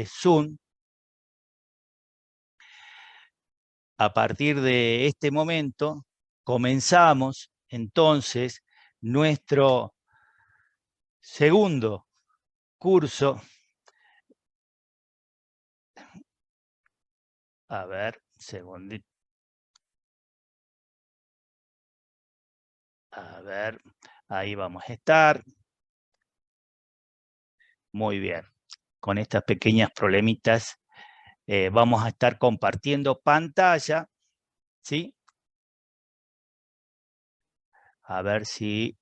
Zoom. A partir de este momento, comenzamos entonces nuestro segundo curso. A ver, segundito. A ver, ahí vamos a estar. Muy bien. Con estas pequeñas problemitas vamos a estar compartiendo pantalla, ¿sí? A ver si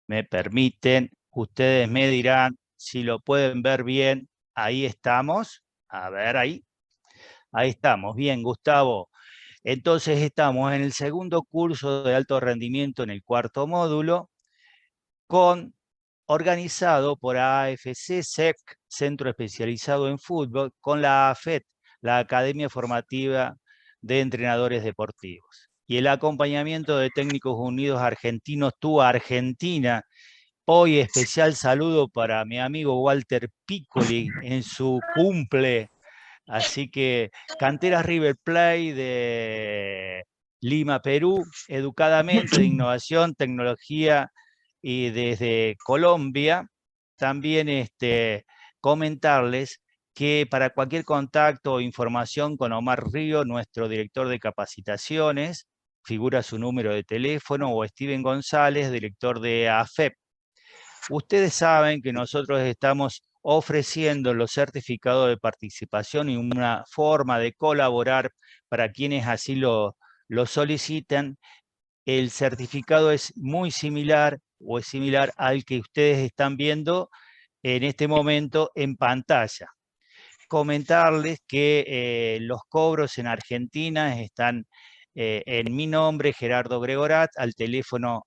me permiten. Ustedes me dirán si lo pueden ver bien. Ahí estamos. A ver, ahí. Ahí estamos. Bien, Gustavo. Entonces estamos en el segundo curso de alto rendimiento en el cuarto módulo, organizado por AFC-SEC, Centro Especializado en Fútbol, con la AFET, la Academia Formativa de Entrenadores Deportivos. Y el acompañamiento de Técnicos Unidos Argentinos, tu Argentina. Hoy especial saludo para mi amigo Walter Piccoli en su cumple. Así que Canteras River Plate de Lima, Perú, educadamente de innovación, tecnología y desde Colombia. También comentarles que para cualquier contacto o información con Omar Río, nuestro director de capacitaciones, figura su número de teléfono, o Steven González, director de AFEP. Ustedes saben que nosotros estamos ofreciendo los certificados de participación y una forma de colaborar para quienes así lo solicitan. El certificado es muy similar o es similar al que ustedes están viendo en este momento en pantalla. Comentarles que los cobros en Argentina están en mi nombre, Gerardo Gregorat, al teléfono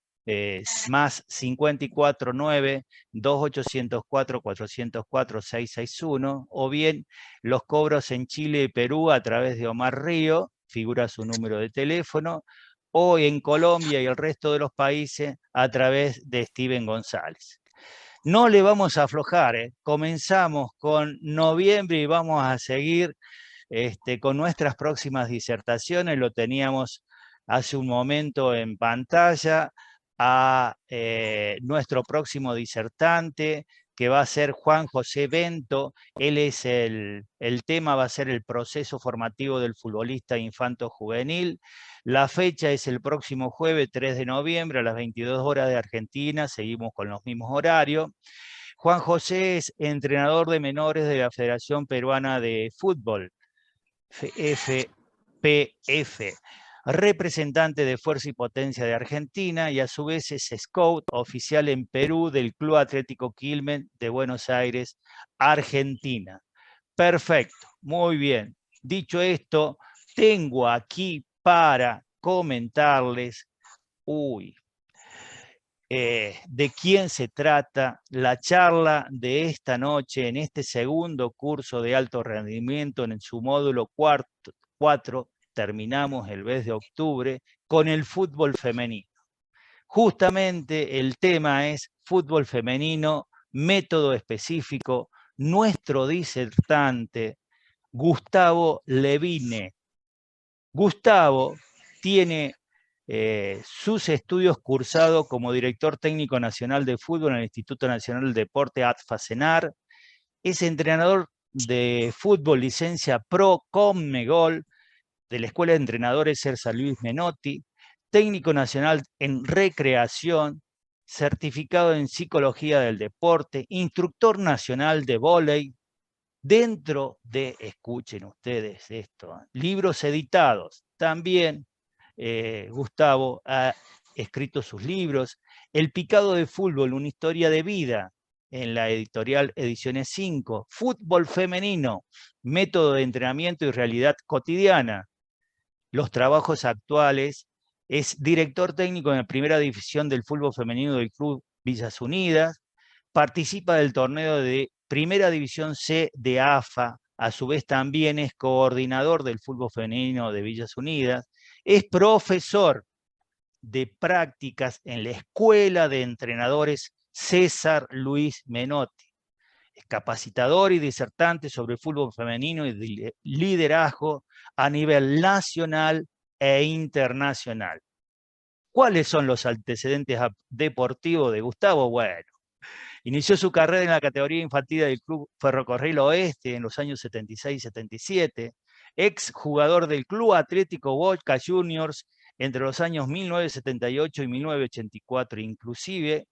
más 549-2804-404-661, o bien los cobros en Chile y Perú a través de Omar Río, figura su número de teléfono, o en Colombia y el resto de los países a través de Steven González. No le vamos a aflojar, comenzamos con noviembre y vamos a seguir con nuestras próximas disertaciones. Lo teníamos hace un momento en pantalla a nuestro próximo disertante, que va a ser Juan José Bento. Él es el tema va a ser el proceso formativo del futbolista infanto-juvenil. La fecha es el próximo jueves 3 de noviembre a las 22 horas de Argentina. Seguimos con los mismos horarios. Juan José es entrenador de menores de la Federación Peruana de Fútbol, FPF, representante de Fuerza y Potencia de Argentina, y a su vez es scout oficial en Perú del Club Atlético Quilmes de Buenos Aires, Argentina. Perfecto, muy bien. Dicho esto, tengo aquí para comentarles, de quién se trata la charla de esta noche en este segundo curso de alto rendimiento en su módulo 4. Terminamos el mes de octubre con el fútbol femenino. Justamente el tema es fútbol femenino, método específico. Nuestro disertante, Gustavo Levine. Gustavo tiene sus estudios cursados como director técnico nacional de fútbol en el Instituto Nacional del Deporte ATFA-CENAR. Es entrenador de fútbol licencia Pro Conmebol de la Escuela de Entrenadores Cersa Luis Menotti, técnico nacional en recreación, certificado en psicología del deporte, instructor nacional de vóley. Dentro de, escuchen ustedes esto, libros editados. También Gustavo ha escrito sus libros. El picado de fútbol, una historia de vida, en la editorial Ediciones 5. Fútbol femenino, método de entrenamiento y realidad cotidiana. Los trabajos actuales. Es director técnico en la primera división del fútbol femenino del Club Villas Unidas. Participa del torneo de Primera División C de AFA, a su vez también es coordinador del fútbol femenino de Villas Unidas, es profesor de prácticas en la Escuela de Entrenadores César Luis Menotti, Es capacitador y disertante sobre el fútbol femenino y liderazgo a nivel nacional e internacional. ¿Cuáles son los antecedentes deportivos de Gustavo? Bueno, inició su carrera en la categoría infantil del Club Ferrocarril Oeste en los años 76 y 77, ex jugador del Club Atlético Boca Juniors entre los años 1978 y 1984, inclusive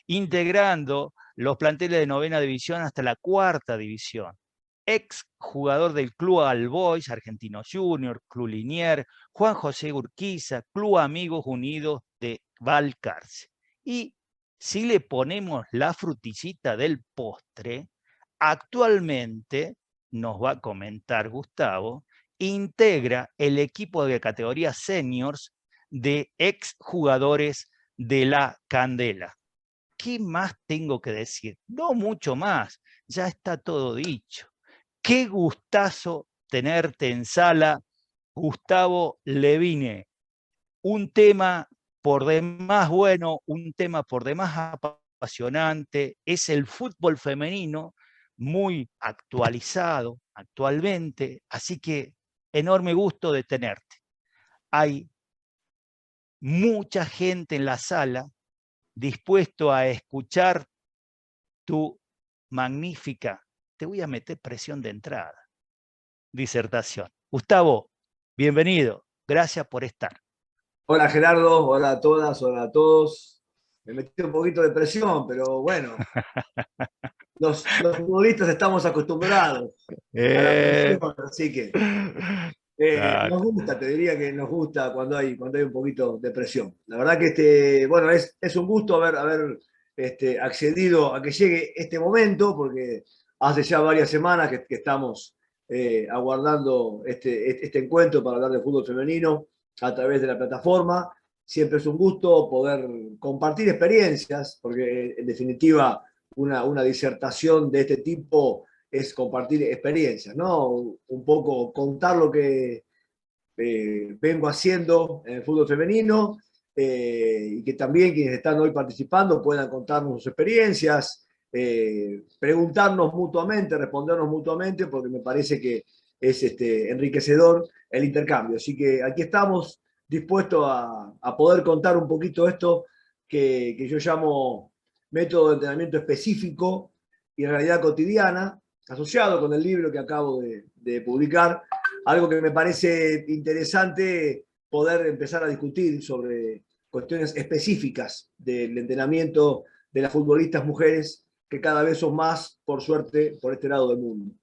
integrando los planteles de novena división hasta la cuarta división. Ex jugador del Club Albois, Argentinos Junior, Club Liniers, Juan José Urquiza, Club Amigos Unidos de Balcarce. Y si le ponemos la frutillita del postre, actualmente, nos va a comentar Gustavo, integra el equipo de categoría seniors de ex jugadores de la Candela. ¿Qué más tengo que decir? No mucho más, ya está todo dicho. Qué gustazo tenerte en sala, Gustavo Levine. Un tema por demás bueno, un tema por demás apasionante, es el fútbol femenino muy actualizado actualmente, así que enorme gusto de tenerte. Hay mucha gente en la sala dispuesto a escuchar tu magnífica, te voy a meter presión de entrada, disertación. Gustavo, bienvenido, gracias por estar. Hola Gerardo, hola a todas, hola a todos. Me metí un poquito de presión, pero bueno, los futbolistas estamos acostumbrados a la presión, así que Claro. nos gusta, te diría que nos gusta cuando hay un poquito de presión. La verdad que bueno, es un gusto haber accedido a que llegue este momento, porque hace ya varias semanas que estamos aguardando este encuentro para hablar de fútbol femenino a través de la plataforma. Siempre es un gusto poder compartir experiencias, porque en definitiva una disertación de este tipo es compartir experiencias, ¿no? Un poco contar lo que vengo haciendo en el fútbol femenino, y que también quienes están hoy participando puedan contarnos sus experiencias, preguntarnos mutuamente, respondernos mutuamente, porque me parece que es enriquecedor el intercambio. Así que aquí estamos dispuestos a poder contar un poquito esto que yo llamo método de entrenamiento específico y realidad cotidiana, asociado con el libro que acabo de publicar, algo que me parece interesante poder empezar a discutir sobre cuestiones específicas del entrenamiento de las futbolistas mujeres, que cada vez son más, por suerte, por este lado del mundo.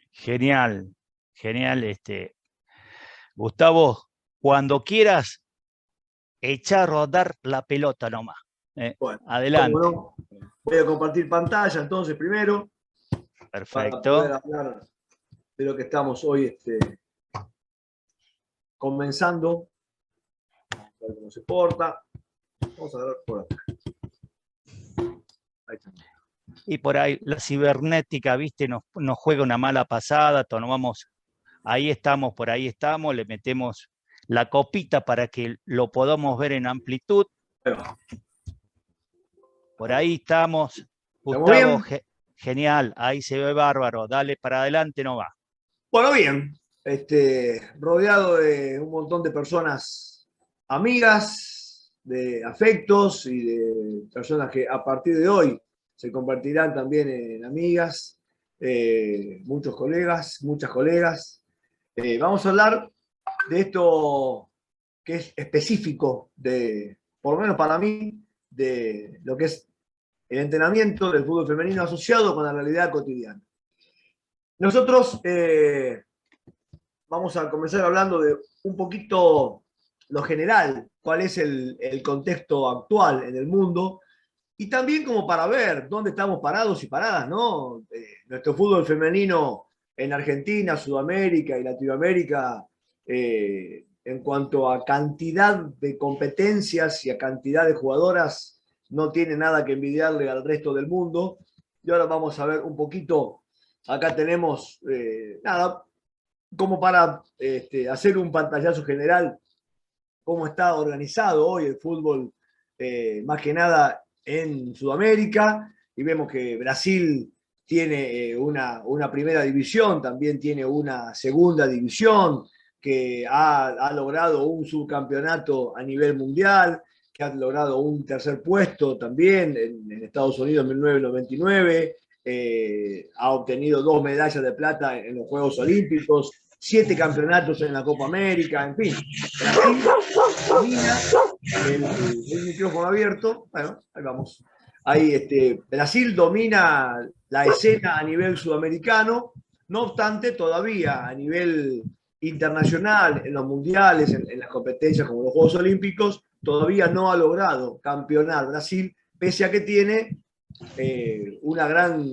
Genial, genial. Gustavo, cuando quieras, echa a rodar la pelota nomás. Bueno, cómo Adelante. no. Voy a compartir pantalla entonces primero, para poder Perfecto. hablar de lo que estamos hoy comenzando. Vamos a ver cómo se porta. Vamos a ver por acá. Ahí está. Y por ahí la cibernética, viste, nos juega una mala pasada, tomamos, ahí estamos, por ahí estamos, le metemos la copita para que lo podamos ver en amplitud. Por ahí estamos. ¿Estamos Gustavo, bien? genial, ahí se ve bárbaro, dale para adelante, no va. Bueno, bien, rodeado de un montón de personas amigas, de afectos y de personas que a partir de hoy se convertirán también en amigas, muchos colegas, muchas colegas. Vamos a hablar de esto que es específico por lo menos para mí, de lo que es el entrenamiento del fútbol femenino asociado con la realidad cotidiana. Nosotros vamos a comenzar hablando de un poquito lo general, cuál es el contexto actual en el mundo, y también como para ver dónde estamos parados y paradas, ¿no? Nuestro fútbol femenino en Argentina, Sudamérica y Latinoamérica, en cuanto a cantidad de competencias y a cantidad de jugadoras, no tiene nada que envidiarle al resto del mundo. Y ahora vamos a ver un poquito, acá tenemos, nada, como para hacer un pantallazo general, cómo está organizado hoy el fútbol, más que nada en Sudamérica, y vemos que Brasil tiene una primera división, también tiene una segunda división, que ha logrado un subcampeonato a nivel mundial, que ha logrado un tercer puesto también en Estados Unidos en 1999, ha obtenido 2 medallas de plata en los Juegos Olímpicos, 7 campeonatos en la Copa América, en fin. Brasil domina el micrófono abierto, bueno, ahí vamos. Ahí, Brasil domina la escena a nivel sudamericano, no obstante, todavía a nivel internacional, en los mundiales, en las competencias como los Juegos Olímpicos, todavía no ha logrado campeonar Brasil, pese a que tiene una gran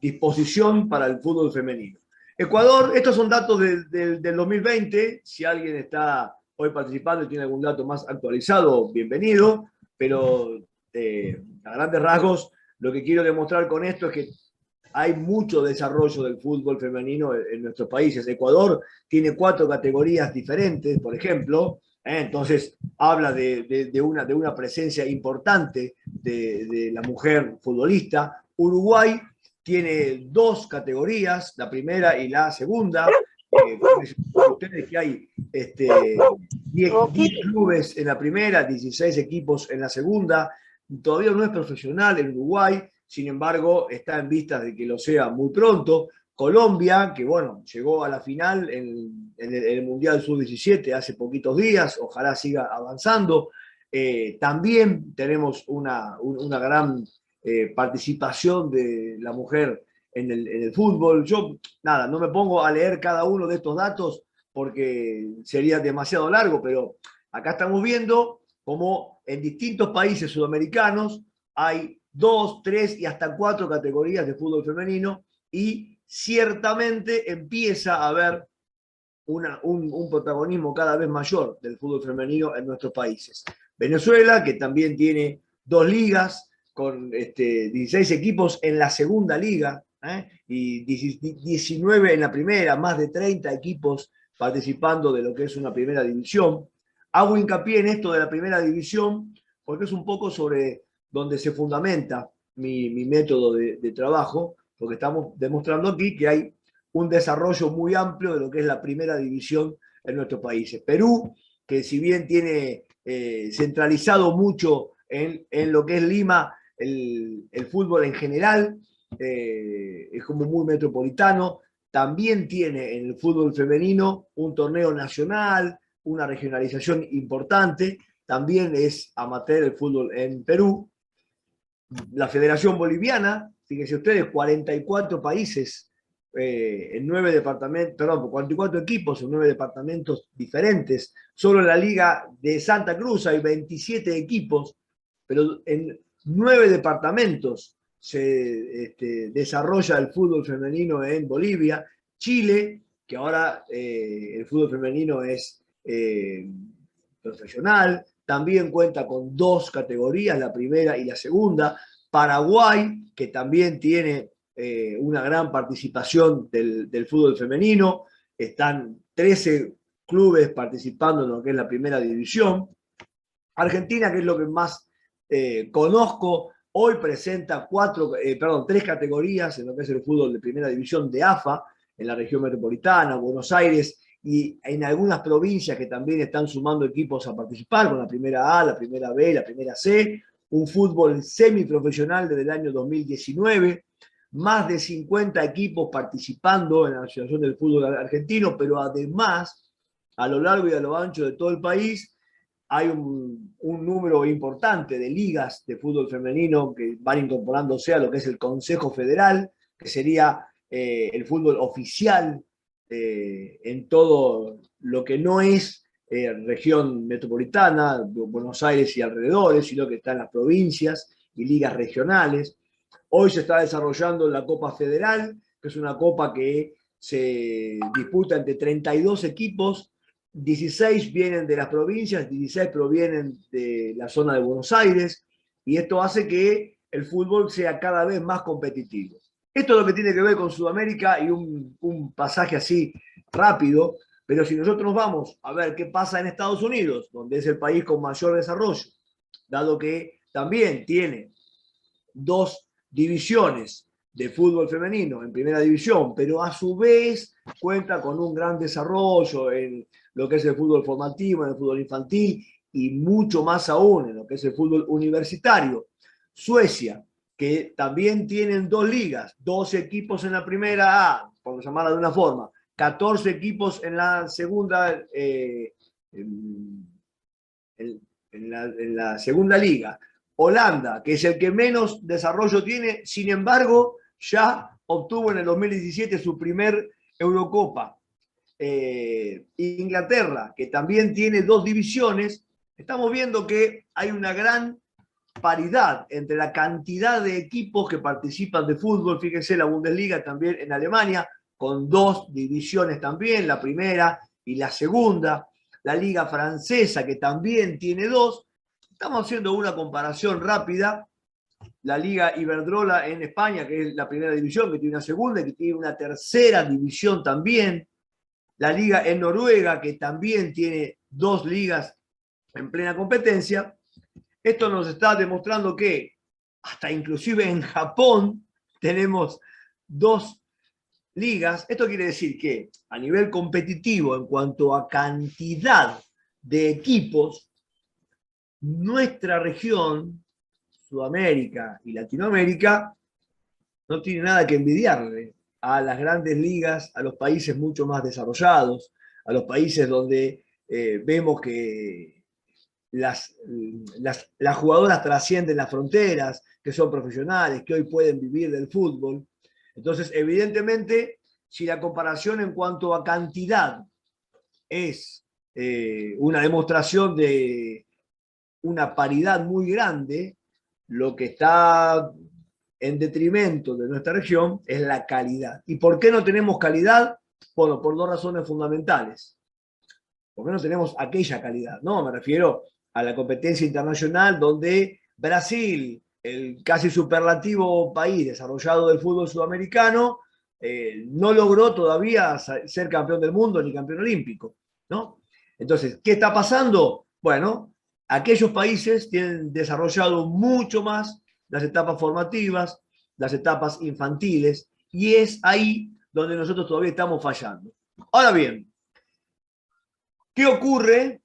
disposición para el fútbol femenino. Ecuador, estos son datos del 2020, si alguien está hoy participando y tiene algún dato más actualizado, bienvenido, pero a grandes rasgos, lo que quiero demostrar con esto es que hay mucho desarrollo del fútbol femenino en nuestros países. Ecuador tiene 4 categorías diferentes, por ejemplo, entonces habla de una presencia importante de la mujer futbolista. Uruguay tiene 2 categorías, la primera y la segunda. Ustedes que hay 10 clubes en la primera, 16 equipos en la segunda. Todavía no es profesional en Uruguay, sin embargo, está en vistas de que lo sea muy pronto. Colombia, que bueno, llegó a la final en el Mundial Sub-17 hace poquitos días, ojalá siga avanzando. También tenemos una gran participación de la mujer en el fútbol. Yo, nada, no me pongo a leer cada uno de estos datos porque sería demasiado largo, pero acá estamos viendo cómo en distintos países sudamericanos hay 2, 3 y hasta 4 categorías de fútbol femenino y ciertamente empieza a haber un protagonismo cada vez mayor del fútbol femenino en nuestros países. Venezuela, que también tiene 2 ligas con 16 equipos en la segunda liga y 19 en la primera, más de 30 equipos participando de lo que es una primera división. Hago hincapié en esto de la primera división porque es un poco sobre donde se fundamenta mi método de trabajo, porque estamos demostrando aquí que hay un desarrollo muy amplio de lo que es la primera división en nuestros países. Perú, que si bien tiene centralizado mucho en lo que es Lima, el fútbol en general, es como muy metropolitano, también tiene en el fútbol femenino un torneo nacional, una regionalización importante, también es amateur el fútbol en Perú. La Federación Boliviana, fíjense ustedes, 44 países en 9 departamentos, perdón, 44 equipos en 9 departamentos diferentes. Solo en la Liga de Santa Cruz hay 27 equipos, pero en 9 departamentos se desarrolla el fútbol femenino en Bolivia. Chile, que ahora el fútbol femenino es profesional, también cuenta con 2 categorías, la primera y la segunda. Paraguay, que también tiene una gran participación del fútbol femenino. Están 13 clubes participando en lo que es la primera división. Argentina, que es lo que más conozco, hoy presenta 3 categorías en lo que es el fútbol de primera división de AFA, en la región metropolitana, Buenos Aires, y en algunas provincias que también están sumando equipos a participar, con la primera A, la primera B, la primera C, un fútbol semiprofesional desde el año 2019, más de 50 equipos participando en la Asociación del Fútbol Argentino, pero además, a lo largo y a lo ancho de todo el país, hay un número importante de ligas de fútbol femenino que van incorporándose a lo que es el Consejo Federal, que sería el fútbol oficial en todo lo que no es región metropolitana, Buenos Aires y alrededores, sino que está en las provincias y ligas regionales. Hoy se está desarrollando la Copa Federal, que es una copa que se disputa entre 32 equipos, 16 vienen de las provincias, 16 provienen de la zona de Buenos Aires, y esto hace que el fútbol sea cada vez más competitivo. Esto es lo que tiene que ver con Sudamérica y un pasaje así rápido, pero si nosotros nos vamos a ver qué pasa en Estados Unidos, donde es el país con mayor desarrollo, dado que también tiene dos divisiones de fútbol femenino en primera división, pero a su vez cuenta con un gran desarrollo en lo que es el fútbol formativo, en el fútbol infantil y mucho más aún en lo que es el fútbol universitario. Suecia, que también tienen dos ligas, 12 equipos en la primera A, por llamarla de una forma, 14 equipos en la segunda, en la segunda liga. Holanda, que es el que menos desarrollo tiene, sin embargo, ya obtuvo en el 2017 su primer Eurocopa. Inglaterra, que también tiene dos divisiones, estamos viendo que hay una gran paridad entre la cantidad de equipos que participan de fútbol. Fíjense, la Bundesliga también en Alemania, con dos divisiones también, la primera y la segunda. La Liga Francesa, que también tiene dos. Estamos haciendo una comparación rápida. La Liga Iberdrola en España, que es la primera división, que tiene una segunda y que tiene una tercera división también. La Liga en Noruega, que también tiene dos ligas en plena competencia. Esto nos está demostrando que hasta inclusive en Japón tenemos dos ligas. Esto quiere decir que a nivel competitivo, en cuanto a cantidad de equipos, nuestra región, Sudamérica y Latinoamérica, no tiene nada que envidiarle a las grandes ligas, a los países mucho más desarrollados, a los países donde vemos que las jugadoras trascienden las fronteras, que son profesionales, que hoy pueden vivir del fútbol. Entonces, evidentemente, si la comparación en cuanto a cantidad es una demostración de una paridad muy grande, lo que está en detrimento de nuestra región es la calidad. ¿Y por qué no tenemos calidad? Bueno, por dos razones fundamentales. ¿Por qué no tenemos aquella calidad? No, me refiero a la competencia internacional donde Brasil, el casi superlativo país desarrollado del fútbol sudamericano, no logró todavía ser campeón del mundo ni campeón olímpico, ¿no? Entonces, ¿qué está pasando? Bueno, aquellos países tienen desarrollado mucho más las etapas formativas, las etapas infantiles, y es ahí donde nosotros todavía estamos fallando. Ahora bien, ¿qué ocurre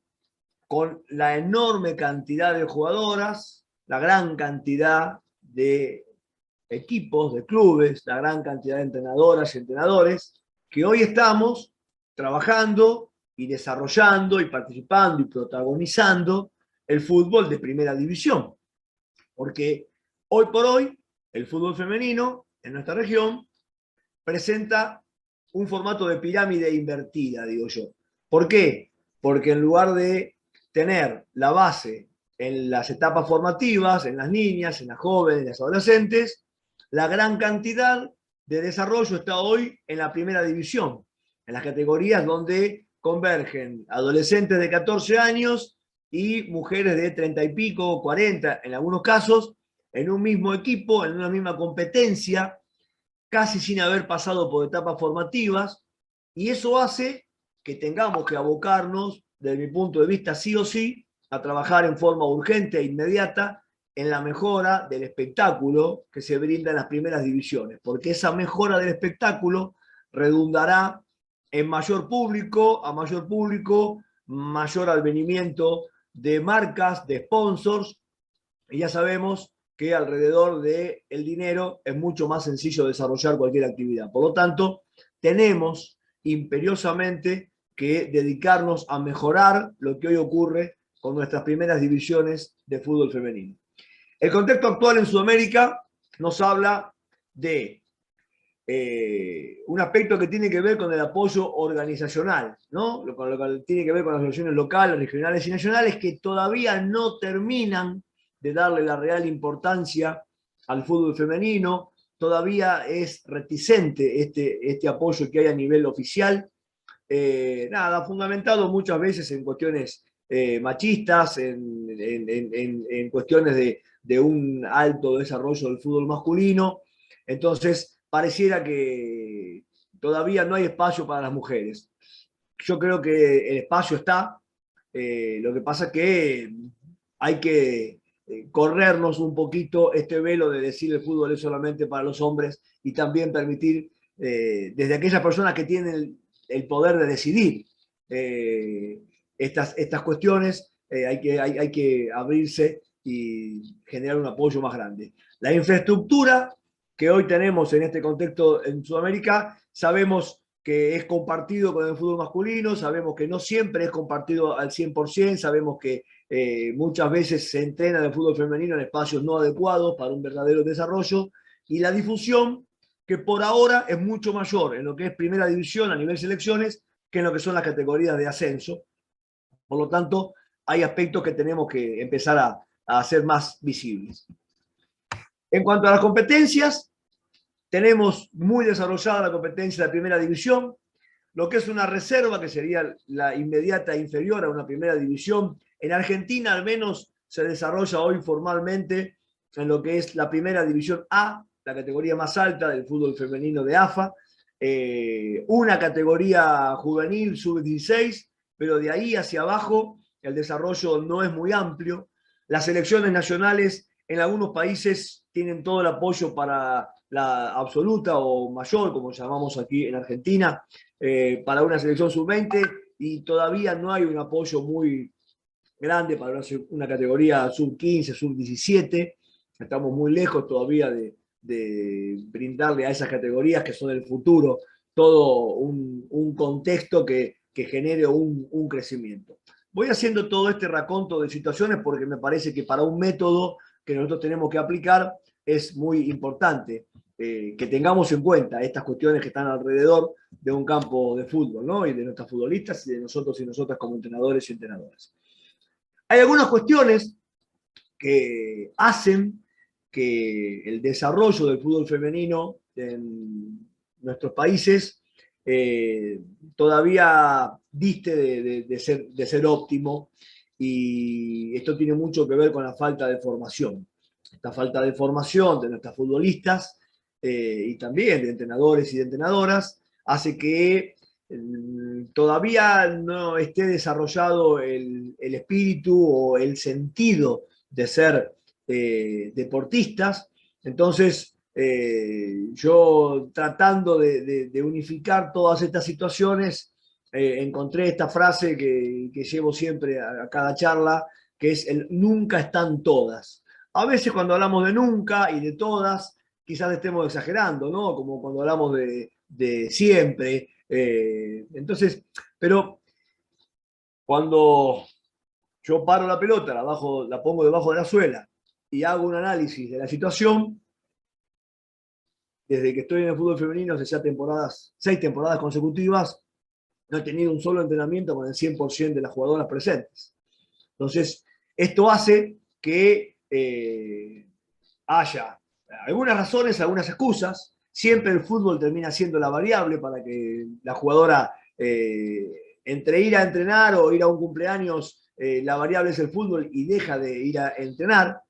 con la enorme cantidad de jugadoras, la gran cantidad de equipos, de clubes, la gran cantidad de entrenadoras y entrenadores, que hoy estamos trabajando y desarrollando y participando y protagonizando el fútbol de primera división? Porque hoy por hoy el fútbol femenino en nuestra región presenta un formato de pirámide invertida, digo yo. ¿Por qué? Porque en lugar de tener la base en las etapas formativas, en las niñas, en las jóvenes, en las adolescentes, la gran cantidad de desarrollo está hoy en la primera división, en las categorías donde convergen adolescentes de 14 años y mujeres de 30 y pico, 40 en algunos casos, en un mismo equipo, en una misma competencia, casi sin haber pasado por etapas formativas, y eso hace que tengamos que abocarnos, desde mi punto de vista, sí o sí, a trabajar en forma urgente e inmediata en la mejora del espectáculo que se brinda en las primeras divisiones, porque esa mejora del espectáculo redundará en mayor público, a mayor público, mayor advenimiento de marcas, de sponsors, y ya sabemos que alrededor del dinero es mucho más sencillo desarrollar cualquier actividad. Por lo tanto, tenemos imperiosamente que dedicarnos a mejorar lo que hoy ocurre con nuestras primeras divisiones de fútbol femenino. El contexto actual en Sudamérica nos habla de un aspecto que tiene que ver con el apoyo organizacional, ¿no? Con lo que tiene que ver con las relaciones locales, regionales y nacionales, que todavía no terminan de darle la real importancia al fútbol femenino. Todavía es reticente este apoyo que hay a nivel oficial. Nada, fundamentado muchas veces en cuestiones machistas, en cuestiones de un alto desarrollo del fútbol masculino. Entonces, pareciera que todavía no hay espacio para las mujeres. Yo creo que el espacio está, lo que pasa es que hay que corrernos un poquito este velo de decir el fútbol es solamente para los hombres y también permitir desde aquellas personas que tienen el poder de decidir estas cuestiones, hay que abrirse y generar un apoyo más grande. La infraestructura que hoy tenemos en este contexto en Sudamérica, sabemos que es compartido con el fútbol masculino, sabemos que no siempre es compartido al 100%, sabemos que muchas veces se entrena el fútbol femenino en espacios no adecuados para un verdadero desarrollo, y la difusión, que por ahora es mucho mayor en lo que es primera división a nivel selecciones que en lo que son las categorías de ascenso. Por lo tanto, hay aspectos que tenemos que empezar a hacer más visibles. En cuanto a las competencias, tenemos muy desarrollada la competencia de primera división, lo que es una reserva, que sería la inmediata inferior a una primera división. En Argentina al menos se desarrolla hoy formalmente en lo que es la primera división A, la categoría más alta del fútbol femenino de AFA, una categoría juvenil sub-16, pero de ahí hacia abajo el desarrollo no es muy amplio. Las selecciones nacionales en algunos países tienen todo el apoyo para la absoluta o mayor, como llamamos aquí en Argentina, para una selección sub-20, y todavía no hay un apoyo muy grande para una categoría sub-15, sub-17. Estamos muy lejos todavía de brindarle a esas categorías, que son el futuro, todo un contexto que genere un crecimiento. Voy haciendo todo este raconto de situaciones porque me parece que para un método que nosotros tenemos que aplicar es muy importante que tengamos en cuenta estas cuestiones que están alrededor de un campo de fútbol, ¿no? Y de nuestras futbolistas y de nosotros y nosotras como entrenadores y entrenadoras. Hay algunas cuestiones que hacen que el desarrollo del fútbol femenino en nuestros países todavía diste de ser óptimo, y esto tiene mucho que ver con la falta de formación. Esta falta de formación de nuestras futbolistas y también de entrenadores y de entrenadoras hace que todavía no esté desarrollado el espíritu o el sentido de ser deportistas. Entonces, yo tratando de unificar todas estas situaciones, encontré esta frase que llevo siempre a cada charla, que es el nunca están todas. A veces cuando hablamos de nunca y de todas, quizás estemos exagerando, ¿no? Como cuando hablamos de siempre. Entonces, pero cuando yo paro la pelota, la pongo debajo de la suela y hago un análisis de la situación, desde que estoy en el fútbol femenino, hace ya 6 temporadas consecutivas, no he tenido un solo entrenamiento con el 100% de las jugadoras presentes. Entonces, esto hace que haya algunas razones, algunas excusas. Siempre el fútbol termina siendo la variable para que la jugadora, entre ir a entrenar o ir a un cumpleaños, la variable es el fútbol y deja de ir a entrenar.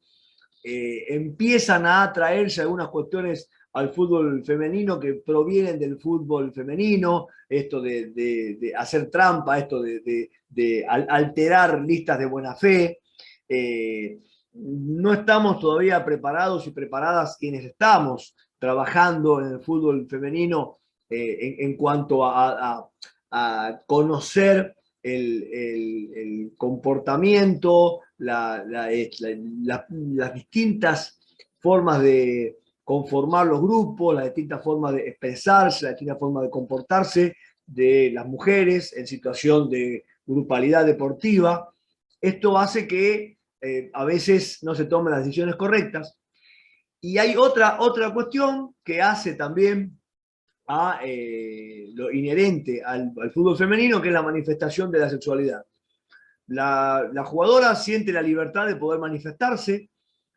Empiezan a atraerse algunas cuestiones al fútbol femenino que provienen del fútbol femenino, esto de hacer trampa, esto de alterar listas de buena fe. No estamos todavía preparados y preparadas quienes estamos trabajando en el fútbol femenino en cuanto a conocer el comportamiento, las distintas formas de conformar los grupos, las distintas formas de expresarse, las distintas formas de comportarse de las mujeres en situación de grupalidad deportiva. Esto hace que a veces no se tomen las decisiones correctas. Y hay otra cuestión que hace también a lo inherente al fútbol femenino, que es la manifestación de la sexualidad. La jugadora siente la libertad de poder manifestarse,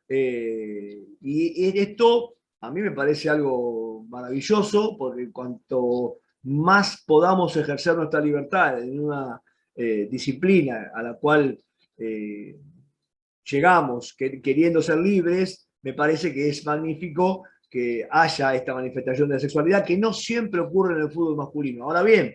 y esto a mí me parece algo maravilloso, porque cuanto más podamos ejercer nuestra libertad en una disciplina a la cual llegamos queriendo ser libres, me parece que es magnífico que haya esta manifestación de la sexualidad, que no siempre ocurre en el fútbol masculino. Ahora bien,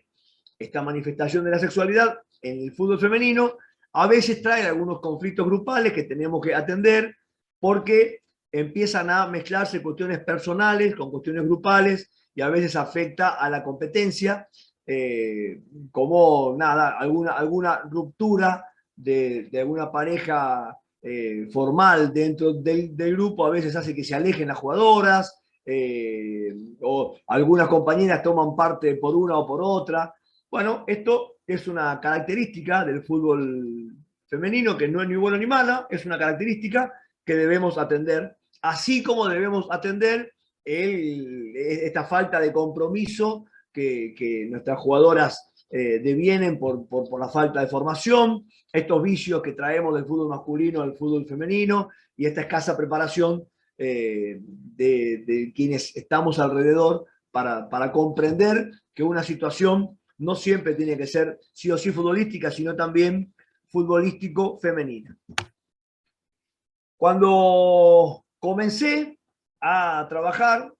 esta manifestación de la sexualidad en el fútbol femenino a veces trae algunos conflictos grupales que tenemos que atender porque empiezan a mezclarse cuestiones personales con cuestiones grupales y a veces afecta a la competencia, como nada, alguna ruptura de alguna pareja formal dentro del grupo a veces hace que se alejen las jugadoras, o algunas compañeras toman parte por una o por otra. Bueno, esto es una característica del fútbol femenino que no es ni buena ni mala, es una característica que debemos atender, así como debemos atender esta falta de compromiso que nuestras jugadoras devienen por la falta de formación, estos vicios que traemos del fútbol masculino al fútbol femenino y esta escasa preparación de quienes estamos alrededor para comprender que una situación no siempre tiene que ser sí o sí futbolística, sino también futbolístico femenina. Cuando comencé a trabajar,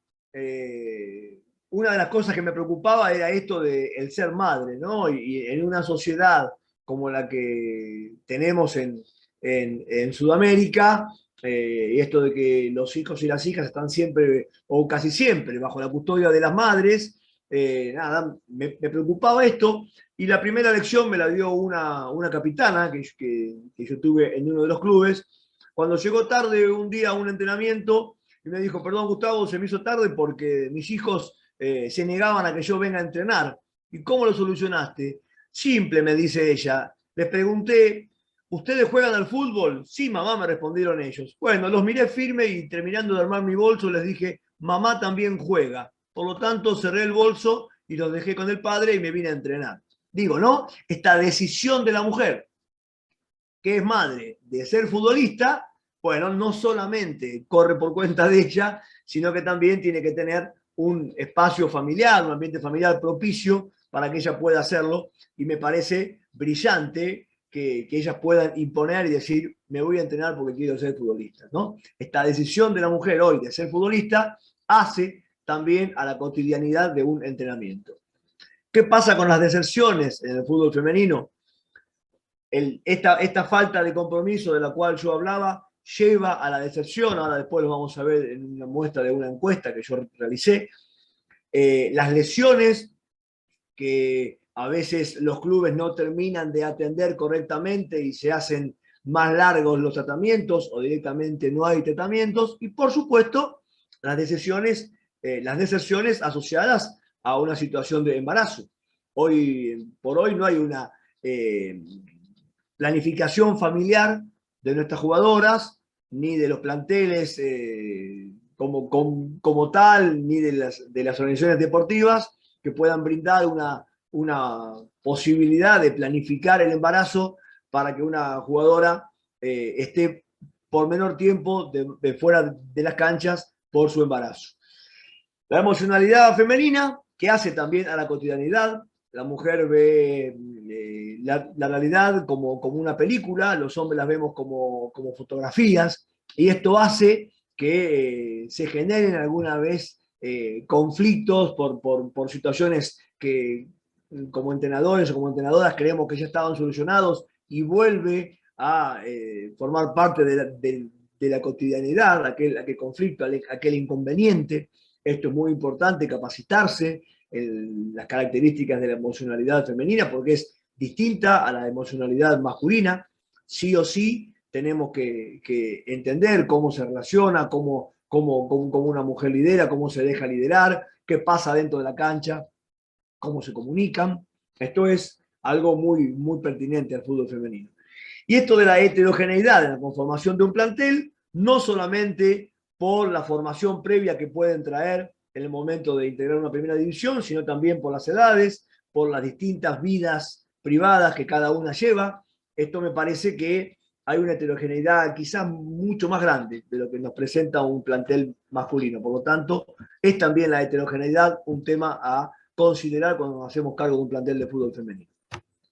una de las cosas que me preocupaba era esto de el ser madre, ¿no? Y en una sociedad como la que tenemos en Sudamérica, y esto de que los hijos y las hijas están siempre, o casi siempre, bajo la custodia de las madres, nada, me preocupaba esto, y la primera lección me la dio una capitana que yo tuve en uno de los clubes, cuando llegó tarde un día a un entrenamiento, y me dijo, perdón Gustavo, se me hizo tarde porque mis hijos se negaban a que yo venga a entrenar. ¿Y cómo lo solucionaste? Simple, me dice ella. Les pregunté, ¿ustedes juegan al fútbol? Sí, mamá, me respondieron ellos. Bueno, los miré firme y terminando de armar mi bolso les dije, mamá también juega. Por lo tanto, cerré el bolso y los dejé con el padre y me vine a entrenar. Digo, ¿no? Esta decisión de la mujer, que es madre, de ser futbolista, bueno, no solamente corre por cuenta de ella, sino que también tiene que tener un espacio familiar, un ambiente familiar propicio para que ella pueda hacerlo, y me parece brillante que ellas puedan imponer y decir, me voy a entrenar porque quiero ser futbolista, ¿no? Esta decisión de la mujer hoy de ser futbolista hace también a la cotidianidad de un entrenamiento. ¿Qué pasa con las deserciones en el fútbol femenino? Esta falta de compromiso de la cual yo hablaba lleva a la deserción. Ahora después lo vamos a ver en una muestra de una encuesta que yo realicé. Las lesiones que a veces los clubes no terminan de atender correctamente y se hacen más largos los tratamientos o directamente no hay tratamientos. Y por supuesto, las deserciones asociadas a una situación de embarazo. Hoy por hoy no hay una planificación familiar de nuestras jugadoras, ni de los planteles como tal, ni de las organizaciones deportivas que puedan brindar una posibilidad de planificar el embarazo para que una jugadora esté por menor tiempo de fuera de las canchas por su embarazo. La emocionalidad femenina, que hace también a la cotidianidad. La mujer ve la realidad como una película, los hombres las vemos como fotografías, y esto hace que se generen alguna vez conflictos por situaciones que como entrenadores o como entrenadoras creemos que ya estaban solucionados y vuelve a formar parte de la cotidianidad, aquel conflicto, aquel inconveniente. Esto es muy importante, capacitarse en las características de la emocionalidad femenina, porque es distinta a la emocionalidad masculina. Sí o sí tenemos que entender cómo se relaciona, cómo una mujer lidera, cómo se deja liderar, qué pasa dentro de la cancha, cómo se comunican. Esto es algo muy, muy pertinente al fútbol femenino. Y esto de la heterogeneidad en la conformación de un plantel, no solamente por la formación previa que pueden traer en el momento de integrar una primera división, sino también por las edades, por las distintas vidas privadas que cada una lleva. Esto me parece que hay una heterogeneidad quizás mucho más grande de lo que nos presenta un plantel masculino. Por lo tanto, es también la heterogeneidad un tema a considerar cuando nos hacemos cargo de un plantel de fútbol femenino.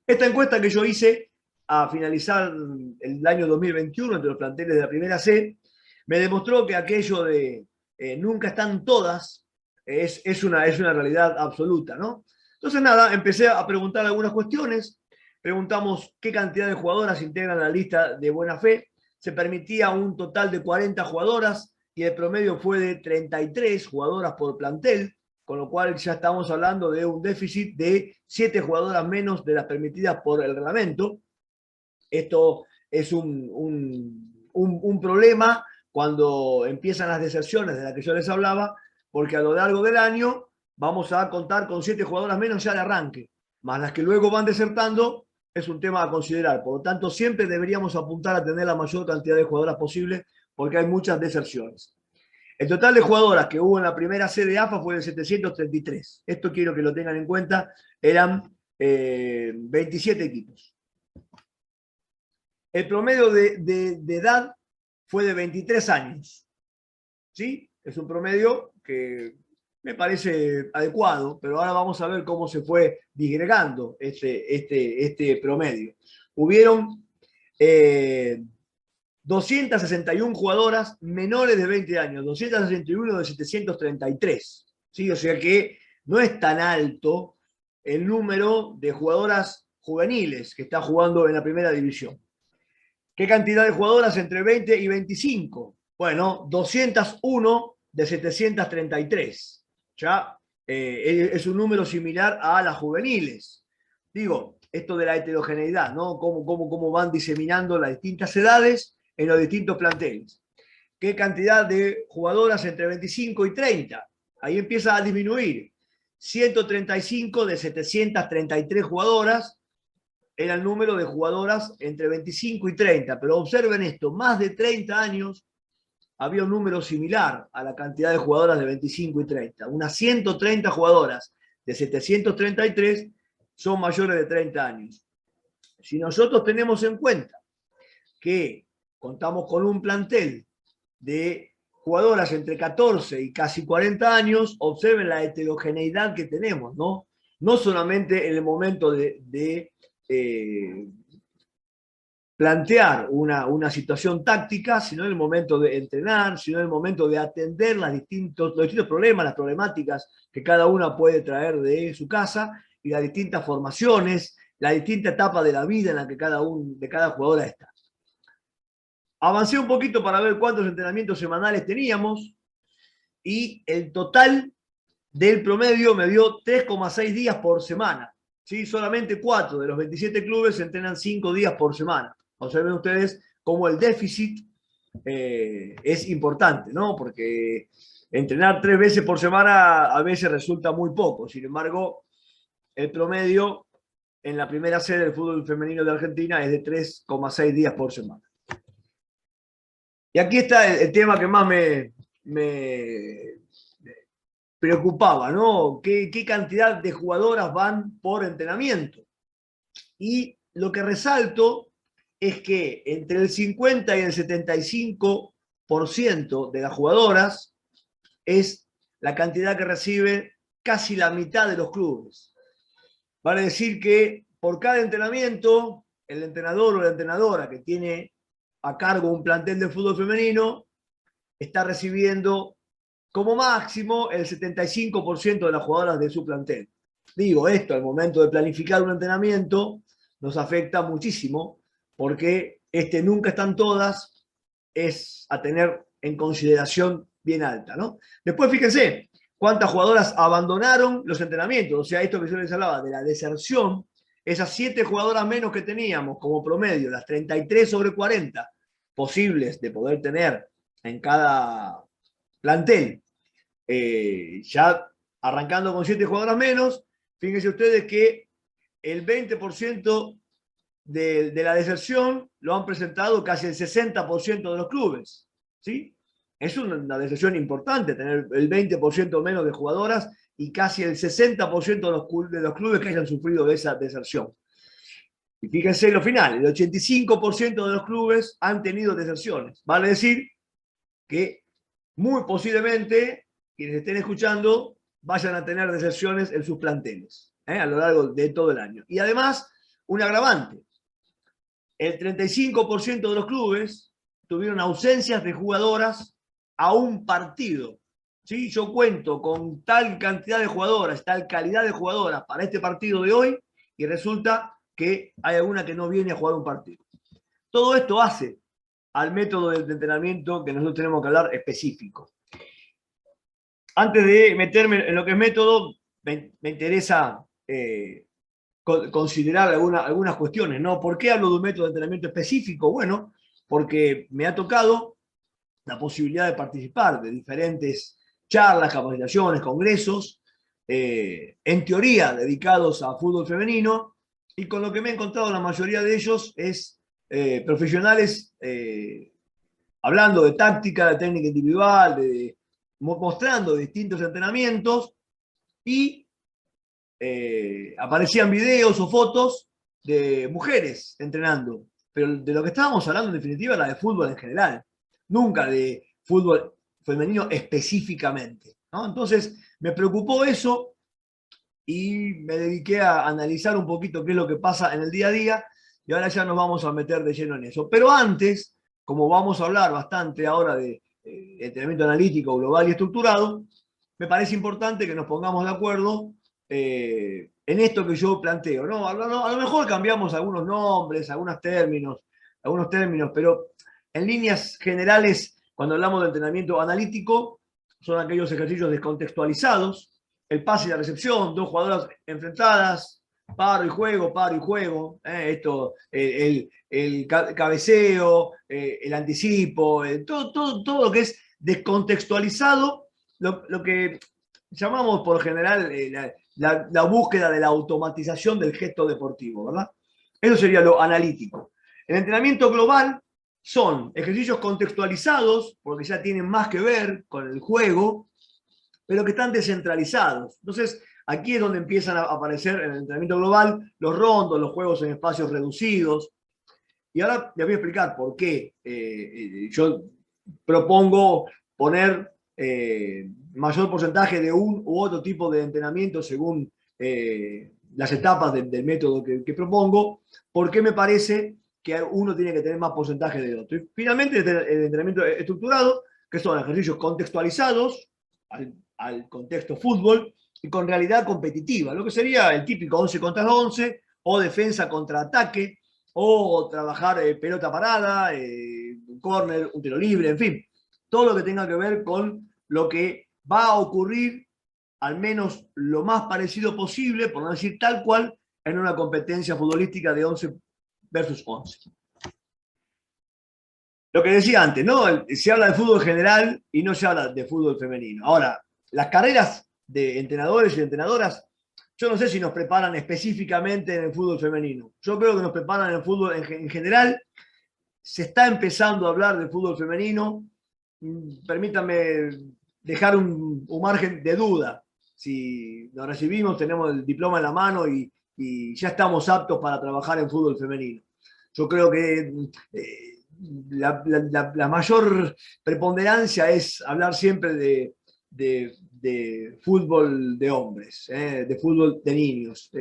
Esta encuesta que yo hice a finalizar el año 2021 entre los planteles de la primera C, me demostró que aquello de nunca están todas es una realidad absoluta, ¿no? Entonces, nada, empecé a preguntar algunas cuestiones. Preguntamos qué cantidad de jugadoras integran la lista de buena fe. Se permitía un total de 40 jugadoras y el promedio fue de 33 jugadoras por plantel, con lo cual ya estamos hablando de un déficit de 7 jugadoras menos de las permitidas por el reglamento. Esto es un problema cuando empiezan las deserciones de las que yo les hablaba, porque a lo largo del año vamos a contar con 7 jugadoras menos ya de arranque, más las que luego van desertando, es un tema a considerar. Por lo tanto, siempre deberíamos apuntar a tener la mayor cantidad de jugadoras posible, porque hay muchas deserciones. El total de jugadoras que hubo en la primera C de AFA fue de 733. Esto quiero que lo tengan en cuenta, eran 27 equipos. El promedio de edad fue de 23 años. ¿Sí? Es un promedio que me parece adecuado, pero ahora vamos a ver cómo se fue disgregando este promedio. Hubieron 261 jugadoras menores de 20 años, 261 de 733. ¿Sí? O sea que no es tan alto el número de jugadoras juveniles que está jugando en la primera división. ¿Qué cantidad de jugadoras entre 20 y 25? Bueno, 201 de 733. Ya es un número similar a las juveniles. Digo, esto de la heterogeneidad, ¿no? Cómo van diseminando las distintas edades en los distintos planteles. ¿Qué cantidad de jugadoras entre 25 y 30? Ahí empieza a disminuir. 135 de 733 jugadoras era el número de jugadoras entre 25 y 30. Pero observen esto, más de 30 años había un número similar a la cantidad de jugadoras de 25 y 30. Unas 130 jugadoras de 733 son mayores de 30 años. Si nosotros tenemos en cuenta que contamos con un plantel de jugadoras entre 14 y casi 40 años, observen la heterogeneidad que tenemos, ¿no? No solamente en el momento de plantear una situación táctica, sino en el momento de entrenar, sino en el momento de atender los distintos problemas, las problemáticas que cada una puede traer de su casa y las distintas formaciones, la distinta etapa de la vida en la que cada jugadora está. Avancé un poquito para ver cuántos entrenamientos semanales teníamos y el total del promedio me dio 3,6 días por semana. ¿Sí? Solamente 4 de los 27 clubes se entrenan 5 días por semana. Observen ustedes cómo el déficit es importante, ¿no? Porque entrenar 3 veces por semana a veces resulta muy poco. Sin embargo, el promedio en la primera sede del fútbol femenino de Argentina es de 3,6 días por semana. Y aquí está el tema que más me preocupaba, ¿no? ¿Qué cantidad de jugadoras van por entrenamiento? Y lo que resalto es que entre el 50 y el 75% de las jugadoras es la cantidad que recibe casi la mitad de los clubes. Vale decir que por cada entrenamiento, el entrenador o la entrenadora que tiene a cargo un plantel de fútbol femenino está recibiendo como máximo el 75% de las jugadoras de su plantel. Digo esto, al momento de planificar un entrenamiento nos afecta muchísimo porque nunca están todas, es a tener en consideración bien alta, ¿no? Después fíjense cuántas jugadoras abandonaron los entrenamientos, o sea, esto que yo les hablaba de la deserción, esas 7 jugadoras menos que teníamos como promedio, las 33 sobre 40 posibles de poder tener en cada plantel, ya arrancando con 7 jugadoras menos, fíjense ustedes que el 20% de la deserción lo han presentado casi el 60% de los clubes, ¿sí? Es una deserción importante tener el 20% menos de jugadoras y casi el 60% de los clubes que hayan sufrido de esa deserción. Y fíjense lo final, el 85% de los clubes han tenido deserciones. Vale decir que muy posiblemente quienes estén escuchando vayan a tener deserciones en sus planteles a lo largo de todo el año. Y además, un agravante. El 35% de los clubes tuvieron ausencias de jugadoras a un partido. ¿Sí? Yo cuento con tal cantidad de jugadoras, tal calidad de jugadoras para este partido de hoy y resulta que hay alguna que no viene a jugar un partido. Todo esto hace al método de entrenamiento que nosotros tenemos que hablar específico. Antes de meterme en lo que es método, me interesa considerar algunas cuestiones, ¿no? ¿Por qué hablo de un método de entrenamiento específico? Bueno, porque me ha tocado la posibilidad de participar de diferentes charlas, capacitaciones, congresos, en teoría dedicados a fútbol femenino, y con lo que me he encontrado la mayoría de ellos es profesionales hablando de táctica, de técnica individual, mostrando distintos entrenamientos, y aparecían videos o fotos de mujeres entrenando. Pero de lo que estábamos hablando en definitiva era de fútbol en general, nunca de fútbol femenino específicamente, ¿no? Entonces me preocupó eso y me dediqué a analizar un poquito qué es lo que pasa en el día a día, y ahora ya nos vamos a meter de lleno en eso. Pero antes, como vamos a hablar bastante ahora de entrenamiento analítico, global y estructurado, me parece importante que nos pongamos de acuerdo en esto que yo planteo, ¿no? A lo mejor cambiamos algunos nombres, algunos términos, pero en líneas generales, cuando hablamos de entrenamiento analítico, son aquellos ejercicios descontextualizados, el pase y la recepción, dos jugadoras enfrentadas, paro y juego, el cabeceo, el anticipo, todo lo que es descontextualizado, lo que llamamos por general la búsqueda de la automatización del gesto deportivo, ¿verdad? Eso sería lo analítico. El entrenamiento global son ejercicios contextualizados, porque ya tienen más que ver con el juego, pero que están descentralizados. Entonces, aquí es donde empiezan a aparecer en el entrenamiento global los rondos, los juegos en espacios reducidos. Y ahora les voy a explicar por qué yo propongo poner mayor porcentaje de un u otro tipo de entrenamiento según las etapas del método que propongo, porque me parece que uno tiene que tener más porcentaje del otro. Y finalmente, el entrenamiento estructurado, que son ejercicios contextualizados al contexto fútbol y con realidad competitiva, lo que sería el típico 11 contra 11 o defensa contra ataque, o trabajar pelota parada, un córner, un tiro libre, en fin, todo lo que tenga que ver con lo que va a ocurrir, al menos lo más parecido posible, por no decir tal cual, en una competencia futbolística de 11 versus 11. Lo que decía antes, ¿no? Se habla de fútbol general y no se habla de fútbol femenino. Ahora, las carreras de entrenadores y entrenadoras, yo no sé si nos preparan específicamente en el fútbol femenino. Yo creo que nos preparan en el fútbol en general. Se está empezando a hablar del fútbol femenino. Permítanme dejar un margen de duda. Si nos recibimos, tenemos el diploma en la mano y ya estamos aptos para trabajar en fútbol femenino. Yo creo que la mayor preponderancia es hablar siempre de fútbol de hombres, de fútbol de niños.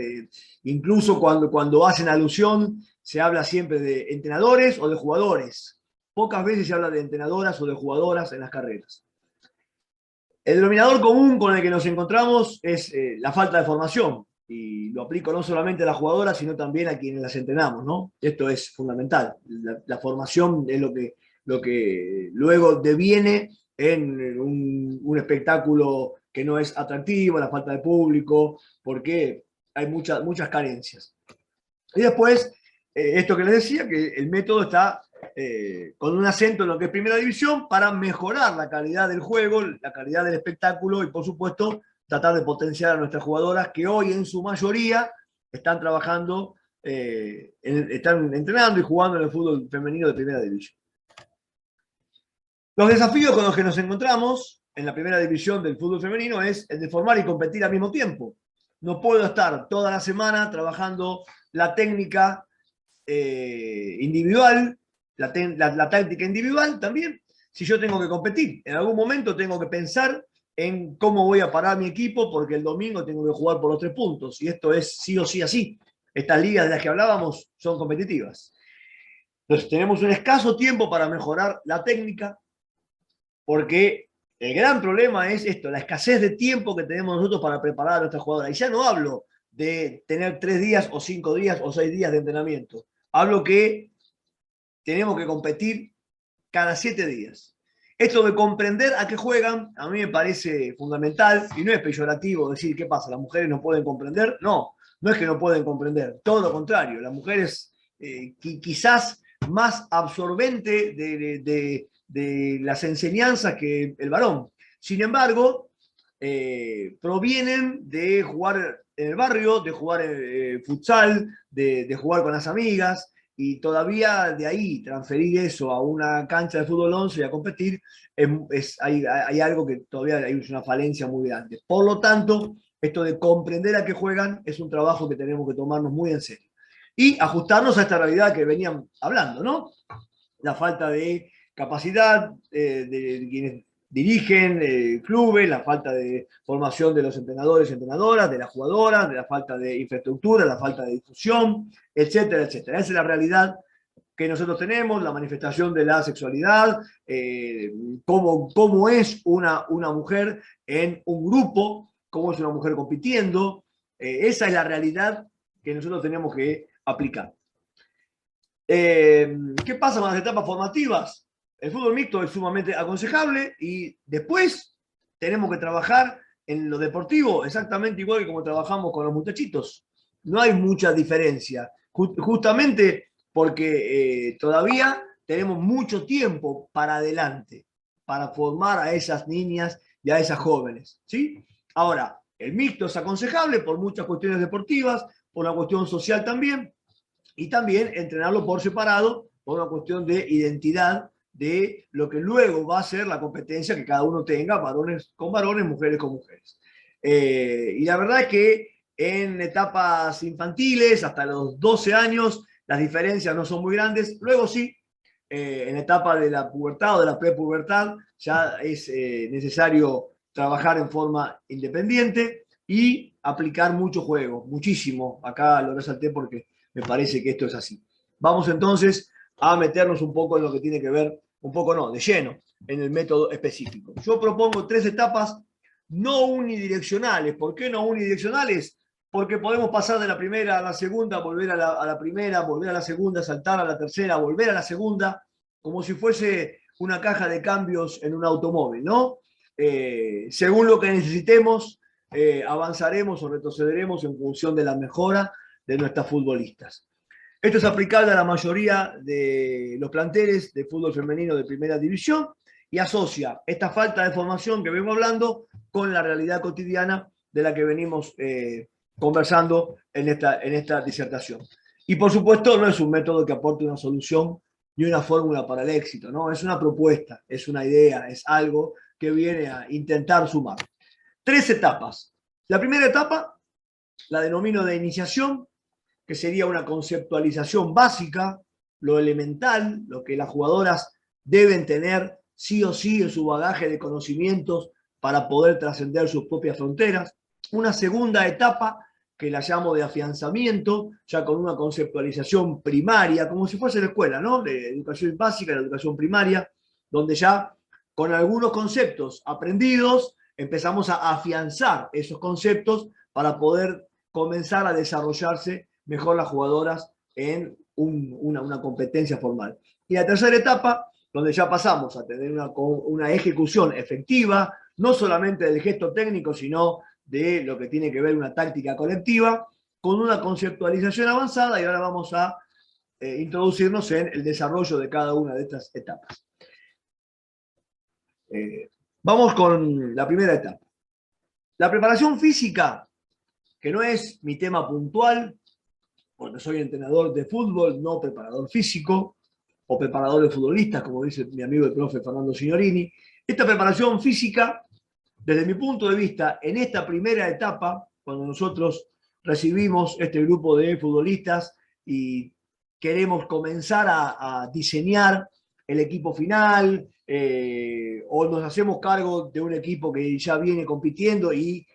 Incluso cuando hacen alusión, se habla siempre de entrenadores o de jugadores. Pocas veces se habla de entrenadoras o de jugadoras en las carreras. El denominador común con el que nos encontramos es la falta de formación. Y lo aplico no solamente a las jugadoras, sino también a quienes las entrenamos, ¿no? Esto es fundamental. La formación es lo que luego deviene en un espectáculo que no es atractivo, la falta de público, porque hay muchas carencias. Y después, esto que les decía, que el método está con un acento en lo que es primera división para mejorar la calidad del juego, la calidad del espectáculo y, por supuesto, tratar de potenciar a nuestras jugadoras que hoy en su mayoría están trabajando, están entrenando y jugando en el fútbol femenino de primera división. Los desafíos con los que nos encontramos en la primera división del fútbol femenino es el de formar y competir al mismo tiempo. No puedo estar toda la semana trabajando la técnica individual, la táctica individual también, si yo tengo que competir. En algún momento tengo que pensar en cómo voy a parar mi equipo, porque el domingo tengo que jugar por los 3 puntos, y esto es sí o sí así. Estas ligas de las que hablábamos son competitivas. Entonces tenemos un escaso tiempo para mejorar la técnica, porque el gran problema es esto, la escasez de tiempo que tenemos nosotros para preparar a nuestras jugadoras. Y ya no hablo de tener 3 días o 5 días o 6 días de entrenamiento. Hablo que tenemos que competir cada 7 días. Esto de comprender a qué juegan, a mí me parece fundamental y no es peyorativo decir qué pasa, las mujeres no pueden comprender. No, no es que no pueden comprender, todo lo contrario, las mujeres quizás más absorbente de las enseñanzas que el varón. Sin embargo, provienen de jugar en el barrio, de jugar futsal, de jugar con las amigas, y todavía de ahí transferir eso a una cancha de fútbol 11 y a competir, hay algo que todavía hay una falencia muy grande. Por lo tanto, esto de comprender a qué juegan es un trabajo que tenemos que tomarnos muy en serio. Y ajustarnos a esta realidad que venían hablando, ¿no? La falta de capacidad de quienes dirigen clubes, la falta de formación de los entrenadores y entrenadoras, de las jugadoras, de la falta de infraestructura, la falta de difusión, etcétera, etcétera. Esa es la realidad que nosotros tenemos, la manifestación de la sexualidad, cómo es una mujer en un grupo, cómo es una mujer compitiendo. Esa es la realidad que nosotros tenemos que aplicar. ¿Qué pasa con las etapas formativas? El fútbol mixto es sumamente aconsejable y después tenemos que trabajar en lo deportivo exactamente igual que como trabajamos con los muchachitos. No hay mucha diferencia, justamente porque todavía tenemos mucho tiempo para adelante para formar a esas niñas y a esas jóvenes, ¿sí? Ahora, el mixto es aconsejable por muchas cuestiones deportivas, por una cuestión social también, y también entrenarlo por separado por una cuestión de identidad de lo que luego va a ser la competencia que cada uno tenga, varones con varones, mujeres con mujeres. Y la verdad es que en etapas infantiles, hasta los 12 años, las diferencias no son muy grandes. Luego sí, en la etapa de la pubertad o de la prepubertad, ya es necesario trabajar en forma independiente y aplicar mucho juego, muchísimo. Acá lo resalté porque me parece que esto es así. Vamos entonces a meternos un poco en lo que tiene que ver, un poco no, de lleno, en el método específico. Yo propongo 3 etapas no unidireccionales. ¿Por qué no unidireccionales? Porque podemos pasar de la primera a la segunda, volver a la primera, volver a la segunda, saltar a la tercera, volver a la segunda, como si fuese una caja de cambios en un automóvil, ¿no? Según lo que necesitemos, avanzaremos o retrocederemos en función de la mejora de nuestras futbolistas. Esto es aplicable a la mayoría de los planteles de fútbol femenino de primera división y asocia esta falta de formación que vengo hablando con la realidad cotidiana de la que venimos conversando en esta disertación. Y por supuesto no es un método que aporte una solución ni una fórmula para el éxito, ¿no? Es una propuesta, es una idea, es algo que viene a intentar sumar. 3 etapas. La primera etapa la denomino de iniciación, que sería una conceptualización básica, lo elemental, lo que las jugadoras deben tener sí o sí en su bagaje de conocimientos para poder trascender sus propias fronteras. Una segunda etapa que la llamo de afianzamiento, ya con una conceptualización primaria, como si fuese la escuela, ¿no? De educación básica, de educación primaria, donde ya con algunos conceptos aprendidos empezamos a afianzar esos conceptos para poder comenzar a desarrollarse mejor las jugadoras en una competencia formal. Y la tercera etapa, donde ya pasamos a tener una ejecución efectiva, no solamente del gesto técnico, sino de lo que tiene que ver una táctica colectiva, con una conceptualización avanzada, y ahora vamos a introducirnos en el desarrollo de cada una de estas etapas. Vamos con la primera etapa. La preparación física, que no es mi tema puntual, porque soy entrenador de fútbol, no preparador físico, o preparador de futbolistas, como dice mi amigo el profe Fernando Signorini. Esta preparación física, desde mi punto de vista, en esta primera etapa, cuando nosotros recibimos este grupo de futbolistas y queremos comenzar a diseñar el equipo final, o nos hacemos cargo de un equipo que ya viene compitiendo y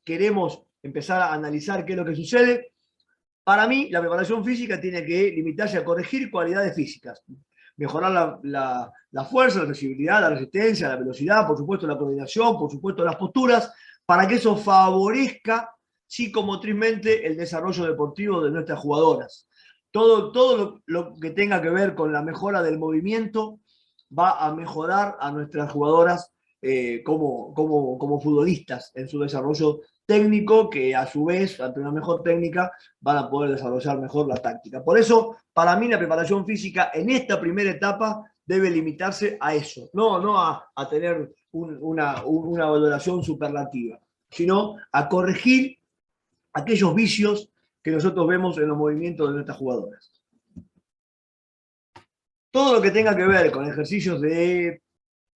queremos empezar a analizar qué es lo que sucede. Para mí, la preparación física tiene que limitarse a corregir cualidades físicas, mejorar la fuerza, la flexibilidad, la resistencia, la velocidad, por supuesto la coordinación, por supuesto las posturas, para que eso favorezca psicomotrizmente el desarrollo deportivo de nuestras jugadoras. Todo lo que tenga que ver con la mejora del movimiento va a mejorar a nuestras jugadoras como futbolistas en su desarrollo técnico, que a su vez, ante una mejor técnica, van a poder desarrollar mejor la táctica. Por eso, para mí, la preparación física en esta primera etapa debe limitarse a eso, no a tener una valoración superlativa, sino a corregir aquellos vicios que nosotros vemos en los movimientos de nuestras jugadoras. Todo lo que tenga que ver con ejercicios de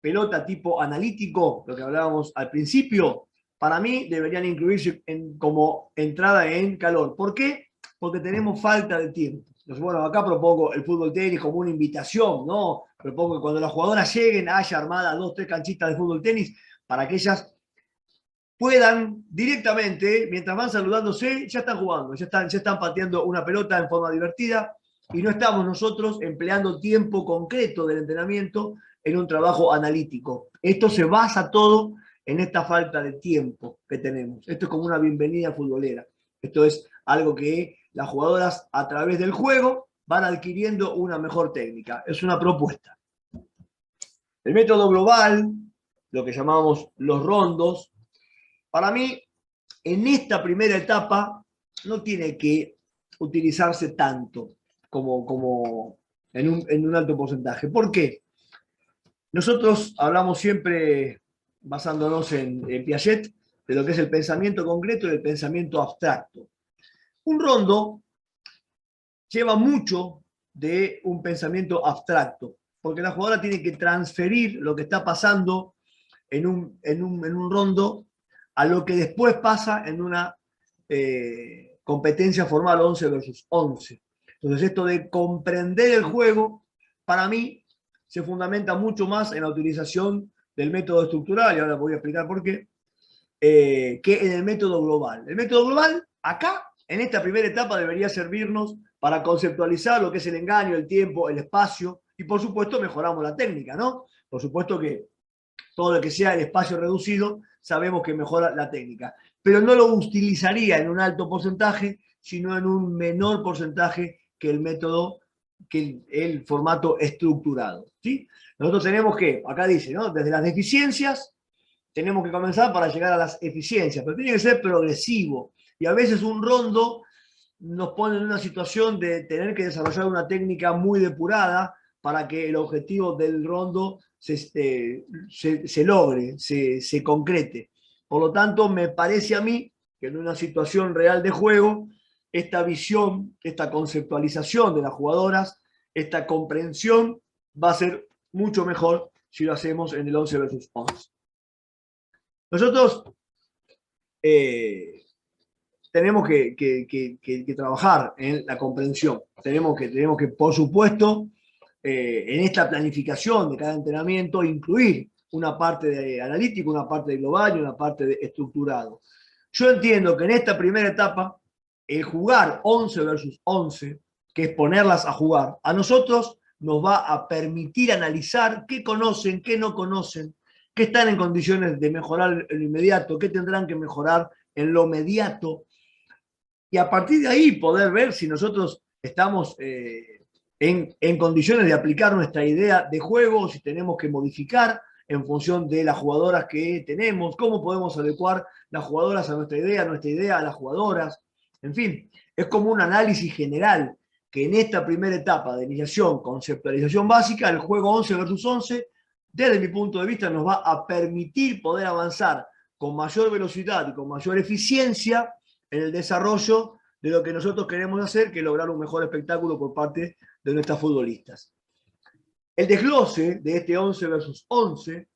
pelota tipo analítico, lo que hablábamos al principio, para mí deberían incluirse como entrada en calor. ¿Por qué? Porque tenemos falta de tiempo. Entonces, bueno, acá propongo el fútbol tenis como una invitación, ¿no? Propongo que cuando las jugadoras lleguen haya armadas 2 o 3 canchitas de fútbol tenis para que ellas puedan directamente, mientras van saludándose, ya están jugando, ya están pateando una pelota en forma divertida y no estamos nosotros empleando tiempo concreto del entrenamiento en un trabajo analítico. Esto se basa todo en esta falta de tiempo que tenemos. Esto es como una bienvenida futbolera. Esto es algo que las jugadoras a través del juego van adquiriendo una mejor técnica. Es una propuesta. El método global, lo que llamamos los rondos, para mí, en esta primera etapa, no tiene que utilizarse tanto como en un alto porcentaje. ¿Por qué? Nosotros hablamos siempre, basándonos en Piaget, de lo que es el pensamiento concreto y el pensamiento abstracto. Un rondo lleva mucho de un pensamiento abstracto, porque la jugadora tiene que transferir lo que está pasando en un rondo a lo que después pasa en una competencia formal 11 versus 11. Entonces esto de comprender el juego, para mí, se fundamenta mucho más en la utilización del método estructural, y ahora voy a explicar por qué, que en el método global. El método global, acá, en esta primera etapa, debería servirnos para conceptualizar lo que es el engaño, el tiempo, el espacio, y por supuesto mejoramos la técnica, ¿no? Por supuesto que todo lo que sea el espacio reducido, sabemos que mejora la técnica. Pero no lo utilizaría en un alto porcentaje, sino en un menor porcentaje que el método, que el formato estructurado. ¿Sí? Nosotros tenemos que, acá dice, ¿no? Desde las deficiencias, tenemos que comenzar para llegar a las eficiencias, pero tiene que ser progresivo. Y a veces un rondo nos pone en una situación de tener que desarrollar una técnica muy depurada para que el objetivo del rondo se logre, se concrete. Por lo tanto, me parece a mí que en una situación real de juego, esta visión, esta conceptualización de las jugadoras, esta comprensión va a ser mucho mejor si lo hacemos en el 11 versus 11. Nosotros tenemos que trabajar en la comprensión. Tenemos que por supuesto, en esta planificación de cada entrenamiento, incluir una parte de analítico, una parte de global y una parte de estructurado. Yo entiendo que en esta primera etapa, el jugar 11 versus 11, que es ponerlas a jugar, a nosotros nos va a permitir analizar qué conocen, qué no conocen, qué están en condiciones de mejorar en lo inmediato, qué tendrán que mejorar en lo mediato, y a partir de ahí poder ver si nosotros estamos en condiciones de aplicar nuestra idea de juego, si tenemos que modificar en función de las jugadoras que tenemos, cómo podemos adecuar las jugadoras a nuestra idea a las jugadoras. En fin, es como un análisis general que en esta primera etapa de iniciación, conceptualización básica, el juego 11 versus 11, desde mi punto de vista, nos va a permitir poder avanzar con mayor velocidad y con mayor eficiencia en el desarrollo de lo que nosotros queremos hacer, que es lograr un mejor espectáculo por parte de nuestras futbolistas. El desglose de este 11 versus 11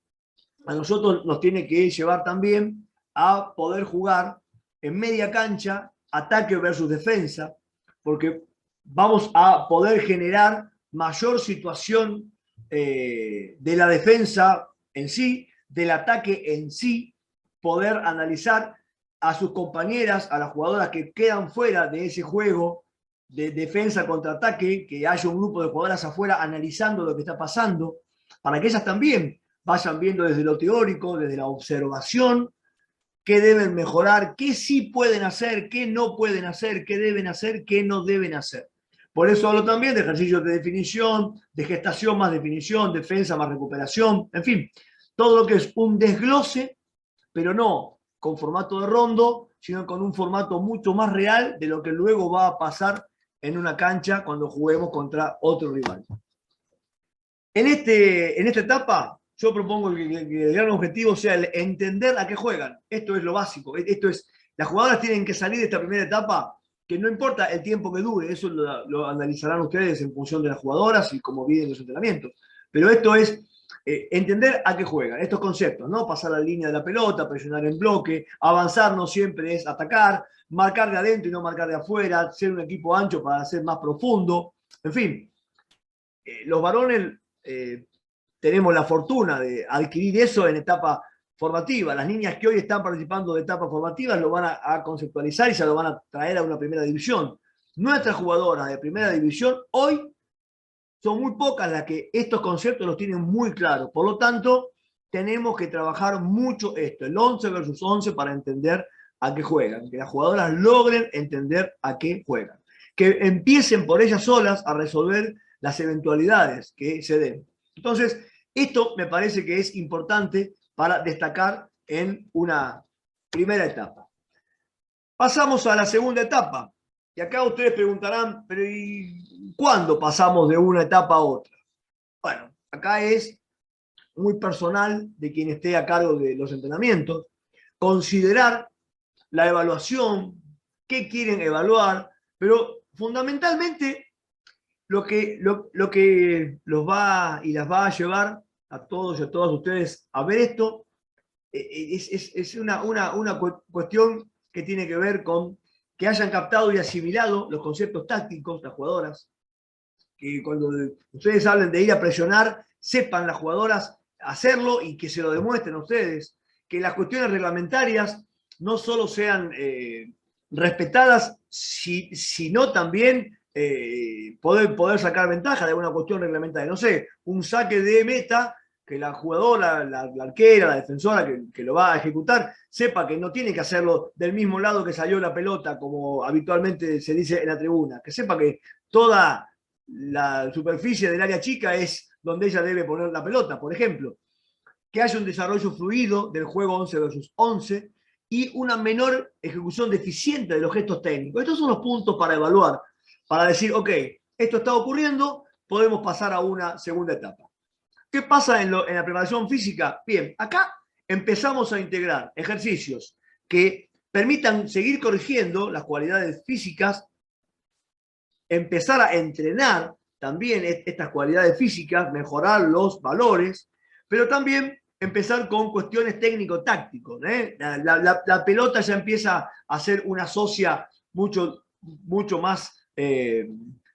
a nosotros nos tiene que llevar también a poder jugar en media cancha, ataque versus defensa, porque vamos a poder generar mayor situación de la defensa en sí, del ataque en sí, poder analizar a sus compañeras, a las jugadoras que quedan fuera de ese juego de defensa contra ataque, que haya un grupo de jugadoras afuera analizando lo que está pasando, para que ellas también vayan viendo desde lo teórico, desde la observación, qué deben mejorar, qué sí pueden hacer, qué no pueden hacer, qué deben hacer, qué no deben hacer. Por eso hablo también de ejercicios de definición, de gestación más definición, defensa más recuperación, en fin, todo lo que es un desglose, pero no con formato de rondo, sino con un formato mucho más real de lo que luego va a pasar en una cancha cuando juguemos contra otro rival. En esta etapa, yo propongo que el gran objetivo sea el entender a qué juegan. Esto es lo básico. Las jugadoras tienen que salir de esta primera etapa, que no importa el tiempo que dure, eso lo analizarán ustedes en función de las jugadoras y cómo viven los entrenamientos. Pero esto es entender a qué juegan, estos conceptos, ¿no? Pasar la línea de la pelota, presionar en bloque, avanzar no siempre es atacar, marcar de adentro y no marcar de afuera, ser un equipo ancho para ser más profundo, en fin. Los varones tenemos la fortuna de adquirir eso en etapa formativa. Las niñas que hoy están participando de etapas formativas lo van a conceptualizar y se lo van a traer a una primera división. Nuestras jugadoras de primera división hoy son muy pocas las que estos conceptos los tienen muy claros. Por lo tanto, tenemos que trabajar mucho esto, el 11 versus 11, para entender a qué juegan, que las jugadoras logren entender a qué juegan, que empiecen por ellas solas a resolver las eventualidades que se den. Entonces, esto me parece que es importante para destacar en una primera etapa. Pasamos a la segunda etapa. Y acá ustedes preguntarán, pero ¿y cuándo pasamos de una etapa a otra? Bueno, acá es muy personal de quien esté a cargo de los entrenamientos, considerar la evaluación, qué quieren evaluar, pero fundamentalmente lo que los va y las va a llevar a todos y a todas ustedes a ver esto es una cuestión que tiene que ver con que hayan captado y asimilado los conceptos tácticos, las jugadoras, que cuando ustedes hablen de ir a presionar, sepan las jugadoras hacerlo y que se lo demuestren a ustedes, que las cuestiones reglamentarias no solo sean respetadas, sino también poder sacar ventaja de una cuestión reglamentaria. No sé, un saque de meta, que la jugadora, la arquera, la defensora que lo va a ejecutar, sepa que no tiene que hacerlo del mismo lado que salió la pelota, como habitualmente se dice en la tribuna, que sepa que toda la superficie del área chica es donde ella debe poner la pelota, por ejemplo. Que haya un desarrollo fluido del juego 11 versus 11 y una menor ejecución deficiente de los gestos técnicos. Estos son los puntos para evaluar, para decir, ok, esto está ocurriendo, podemos pasar a una segunda etapa. ¿Qué pasa en la preparación física? Bien, acá empezamos a integrar ejercicios que permitan seguir corrigiendo las cualidades físicas, empezar a entrenar también estas cualidades físicas, mejorar los valores, pero también empezar con cuestiones técnico-tácticos. La pelota ya empieza a ser una socia mucho más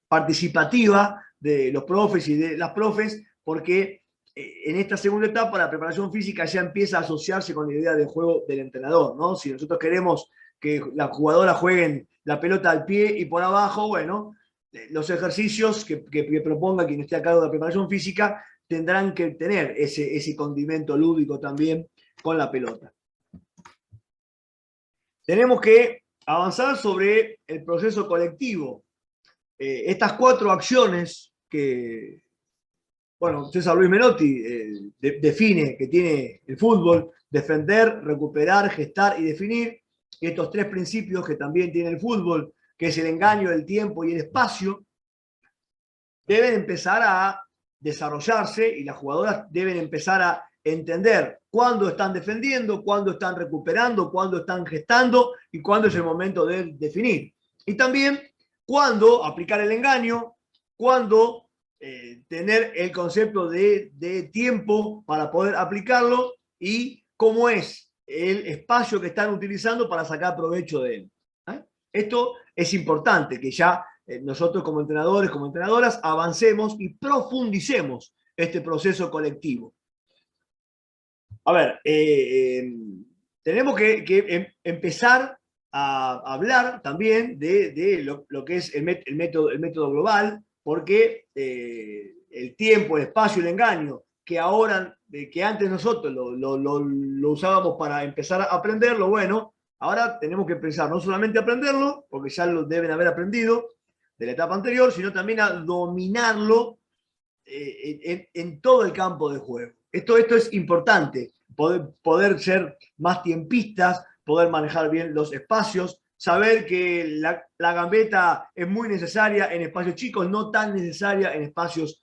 participativa de los profes y de las profes, porque en esta segunda etapa la preparación física ya empieza a asociarse con la idea del juego del entrenador, ¿no? Si nosotros queremos que las jugadoras jueguen la pelota al pie y por abajo, bueno, los ejercicios que proponga quien esté a cargo de la preparación física tendrán que tener ese condimento lúdico también con la pelota. Tenemos que avanzar sobre el proceso colectivo. Estas 4 acciones que, bueno, César Luis Menotti define que tiene el fútbol: defender, recuperar, gestar y definir. Y estos 3 principios que también tiene el fútbol, que es el engaño, el tiempo y el espacio, deben empezar a desarrollarse y las jugadoras deben empezar a entender cuándo están defendiendo, cuándo están recuperando, cuándo están gestando y cuándo es el momento de definir. Y también cuándo aplicar el engaño, cuándo tener el concepto de tiempo para poder aplicarlo y cómo es el espacio que están utilizando para sacar provecho de él. Esto es importante, que ya nosotros como entrenadores, como entrenadoras, avancemos y profundicemos este proceso colectivo. A ver, tenemos que empezar a hablar también de lo que es el método global, porque el tiempo, el espacio y el engaño que ahora, que antes nosotros lo usábamos para empezar a aprenderlo, bueno, ahora tenemos que empezar no solamente a aprenderlo, porque ya lo deben haber aprendido de la etapa anterior, sino también a dominarlo en todo el campo de juego. Esto es importante, poder ser más tiempistas, poder manejar bien los espacios, saber que la gambeta es muy necesaria en espacios chicos, no tan necesaria en espacios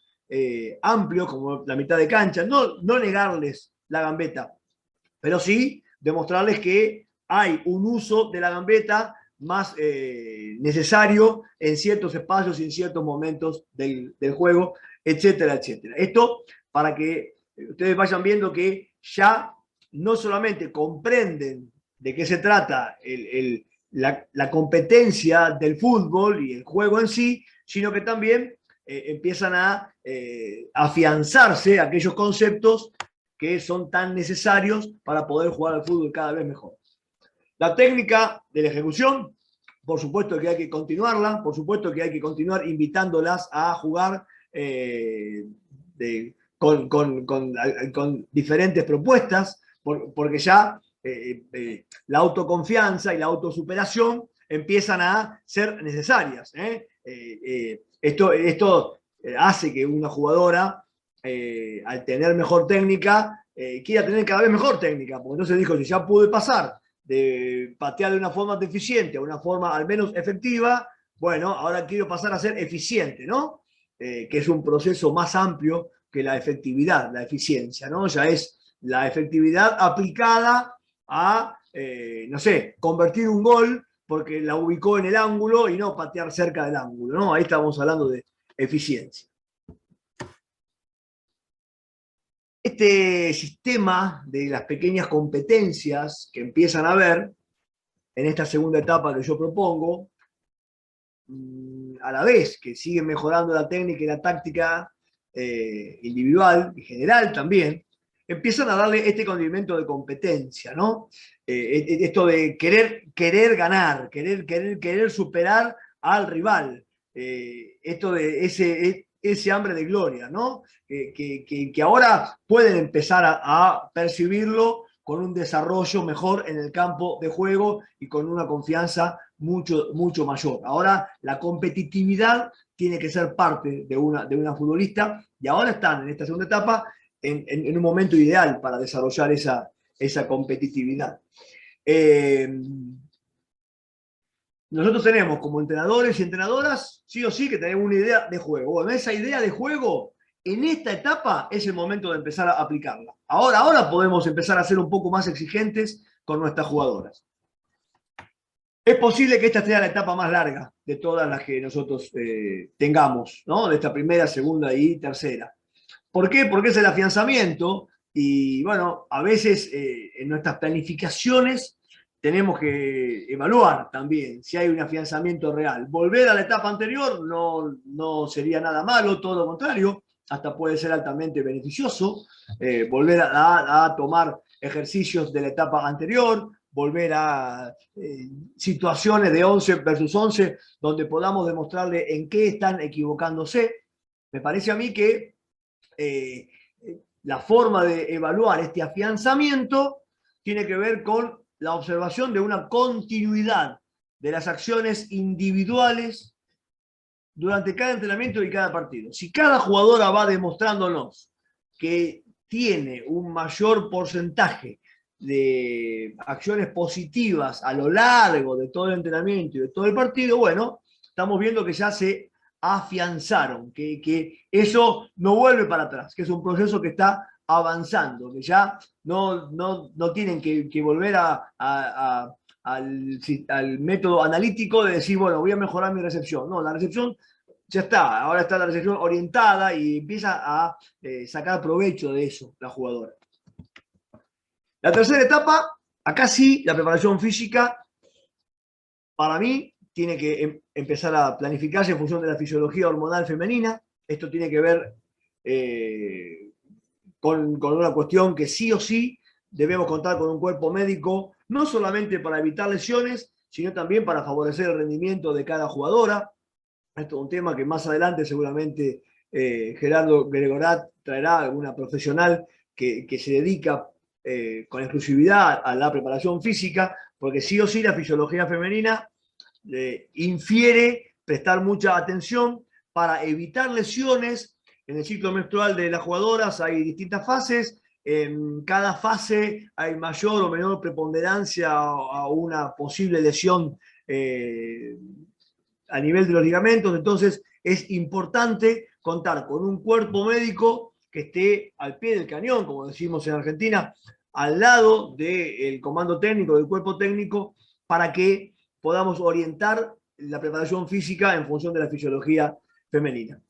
amplios como la mitad de cancha. No negarles la gambeta, pero sí demostrarles que hay un uso de la gambeta más necesario en ciertos espacios y en ciertos momentos del juego, etcétera, etcétera. Esto para que ustedes vayan viendo que ya no solamente comprenden de qué se trata la competencia del fútbol y el juego en sí, sino que también empiezan a afianzarse aquellos conceptos que son tan necesarios para poder jugar al fútbol cada vez mejor. La técnica de la ejecución, por supuesto que hay que continuarla, por supuesto que hay que continuar invitándolas a jugar con diferentes propuestas, porque ya la autoconfianza y la autosuperación empiezan a ser necesarias. Esto hace que una jugadora, al tener mejor técnica, quiera tener cada vez mejor técnica, porque entonces dijo, si ya pude pasar de patear de una forma deficiente a una forma al menos efectiva, bueno, ahora quiero pasar a ser eficiente, ¿no? Que es un proceso más amplio que la efectividad, la eficiencia, ¿no? Ya es la efectividad aplicada a, no sé, convertir un gol porque la ubicó en el ángulo y no patear cerca del ángulo, ¿no? Ahí estamos hablando de eficiencia. Este sistema de las pequeñas competencias que empiezan a ver en esta segunda etapa que yo propongo, a la vez que siguen mejorando la técnica y la táctica individual y general también, empiezan a darle este condimento de competencia, ¿no? Esto de querer ganar, querer superar al rival, esto de ese hambre de gloria, ¿no? Que ahora pueden empezar a percibirlo con un desarrollo mejor en el campo de juego y con una confianza mucho mayor. Ahora la competitividad tiene que ser parte de una futbolista y ahora están en esta segunda etapa en un momento ideal para desarrollar esa competitividad. Nosotros tenemos como entrenadores y entrenadoras, sí o sí, que tenemos una idea de juego. Bueno, esa idea de juego, en esta etapa, es el momento de empezar a aplicarla. Ahora podemos empezar a ser un poco más exigentes con nuestras jugadoras. Es posible que esta sea la etapa más larga de todas las que nosotros tengamos, ¿no? De esta primera, segunda y tercera. ¿Por qué? Porque es el afianzamiento y, bueno, a veces en nuestras planificaciones tenemos que evaluar también si hay un afianzamiento real. Volver a la etapa anterior no sería nada malo, todo lo contrario, hasta puede ser altamente beneficioso. Volver a tomar ejercicios de la etapa anterior, volver a situaciones de 11 versus 11, donde podamos demostrarle en qué están equivocándose. Me parece a mí que la forma de evaluar este afianzamiento tiene que ver con la observación de una continuidad de las acciones individuales durante cada entrenamiento y cada partido. Si cada jugadora va demostrándonos que tiene un mayor porcentaje de acciones positivas a lo largo de todo el entrenamiento y de todo el partido, bueno, estamos viendo que ya se afianzaron, que eso no vuelve para atrás, que es un proceso que está avanzando, que ya no tienen que volver al método analítico de decir, bueno, voy a mejorar mi recepción. No, la recepción ya está, ahora está la recepción orientada y empieza a sacar provecho de eso la jugadora. La tercera etapa, acá sí, la preparación física, para mí, tiene que empezar a planificarse en función de la fisiología hormonal femenina. Esto tiene que ver con una cuestión que sí o sí debemos contar con un cuerpo médico, no solamente para evitar lesiones, sino también para favorecer el rendimiento de cada jugadora. Esto es un tema que más adelante seguramente Gerardo Gregorat traerá alguna profesional que se dedica con exclusividad a la preparación física, porque sí o sí la fisiología femenina infiere prestar mucha atención para evitar lesiones. En el ciclo menstrual de las jugadoras hay distintas fases. En cada fase hay mayor o menor preponderancia a una posible lesión a nivel de los ligamentos. Entonces es importante contar con un cuerpo médico que esté al pie del cañón, como decimos en Argentina, al lado del comando técnico, del cuerpo técnico, para que podamos orientar la preparación física en función de la fisiología femenina.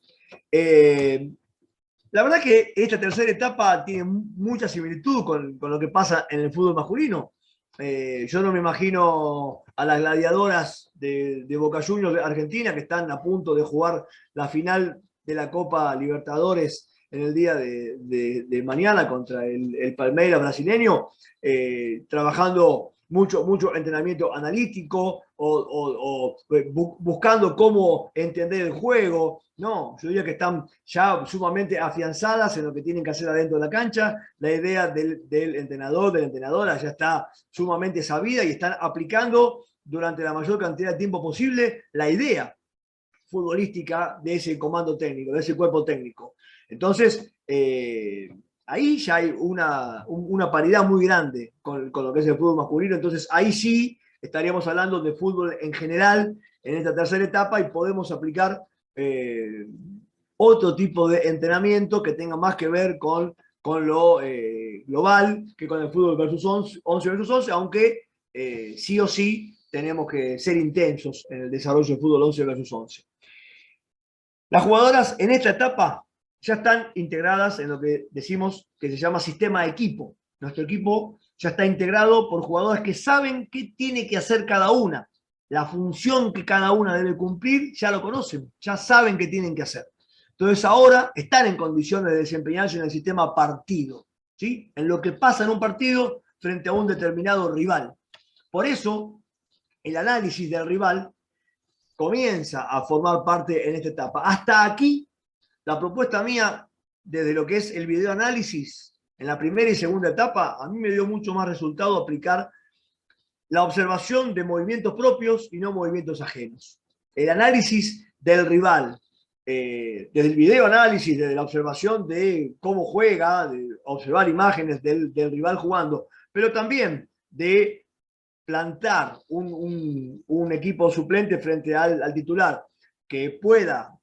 La verdad que esta tercera etapa tiene mucha similitud con lo que pasa en el fútbol masculino. Yo no me imagino a las gladiadoras de Boca Juniors de Argentina que están a punto de jugar la final de la Copa Libertadores en el día de mañana contra el Palmeiras brasileño, trabajando mucho entrenamiento analítico o buscando cómo entender el juego. No, yo diría que están ya sumamente afianzadas en lo que tienen que hacer adentro de la cancha. La idea del entrenador, de la entrenadora ya está sumamente sabida y están aplicando durante la mayor cantidad de tiempo posible la idea futbolística de ese comando técnico, de ese cuerpo técnico. Entonces, ahí ya hay una paridad muy grande con lo que es el fútbol masculino. Entonces, ahí sí estaríamos hablando de fútbol en general en esta tercera etapa y podemos aplicar otro tipo de entrenamiento que tenga más que ver con lo global que con el fútbol versus 11 versus 11, aunque sí o sí tenemos que ser intensos en el desarrollo del fútbol 11 versus 11. Las jugadoras en esta etapa ya están integradas en lo que decimos que se llama sistema de equipo. Nuestro equipo ya está integrado por jugadoras que saben qué tiene que hacer cada una. La función que cada una debe cumplir ya lo conocen, ya saben qué tienen que hacer. Entonces ahora están en condiciones de desempeñarse en el sistema partido, ¿sí? En lo que pasa en un partido frente a un determinado rival. Por eso, el análisis del rival comienza a formar parte en esta etapa. Hasta aquí, la propuesta mía, desde lo que es el videoanálisis, en la primera y segunda etapa, a mí me dio mucho más resultado aplicar la observación de movimientos propios y no movimientos ajenos. El análisis del rival, desde el videoanálisis, desde la observación de cómo juega, de observar imágenes del rival jugando, pero también de plantar un equipo suplente frente al titular que pueda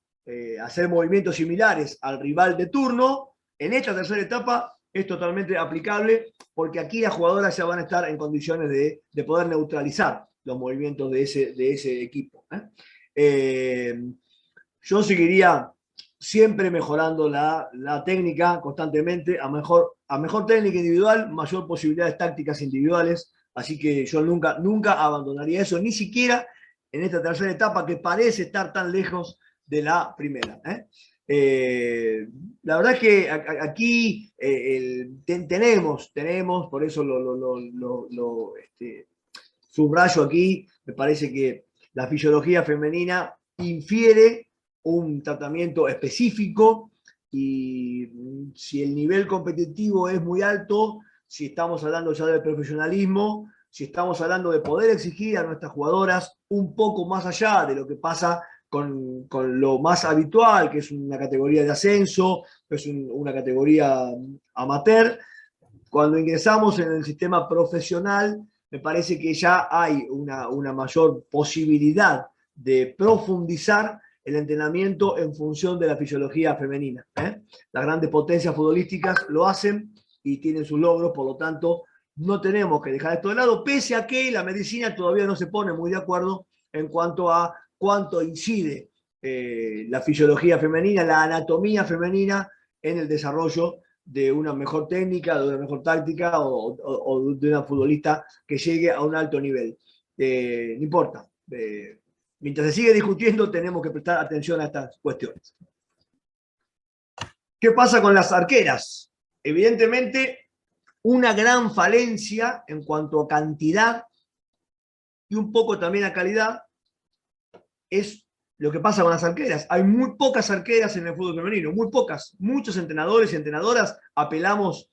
hacer movimientos similares al rival de turno, en esta tercera etapa es totalmente aplicable porque aquí las jugadoras ya van a estar en condiciones de poder neutralizar los movimientos de ese equipo. Yo seguiría siempre mejorando la técnica constantemente, a mejor técnica individual, mayor posibilidades tácticas individuales. Así que yo nunca abandonaría eso, ni siquiera en esta tercera etapa que parece estar tan lejos de la primera. La verdad es que aquí tenemos, por eso subrayo aquí, me parece que la fisiología femenina infiere un tratamiento específico y si el nivel competitivo es muy alto, si estamos hablando ya del profesionalismo, si estamos hablando de poder exigir a nuestras jugadoras un poco más allá de lo que pasa con lo más habitual, que es una categoría de ascenso, que es una categoría amateur. Cuando ingresamos en el sistema profesional, me parece que ya hay una mayor posibilidad de profundizar el entrenamiento en función de la fisiología femenina. Las grandes potencias futbolísticas lo hacen y tienen sus logros, por lo tanto, no tenemos que dejar esto de lado, pese a que la medicina todavía no se pone muy de acuerdo en cuanto a cuánto incide la fisiología femenina, la anatomía femenina en el desarrollo de una mejor técnica, de una mejor táctica o de una futbolista que llegue a un alto nivel. No importa. Mientras se sigue discutiendo, tenemos que prestar atención a estas cuestiones. ¿Qué pasa con las arqueras? Evidentemente, una gran falencia en cuanto a cantidad y un poco también a calidad es lo que pasa con las arqueras. Hay muy pocas arqueras en el fútbol femenino, muy pocas. Muchos entrenadores y entrenadoras apelamos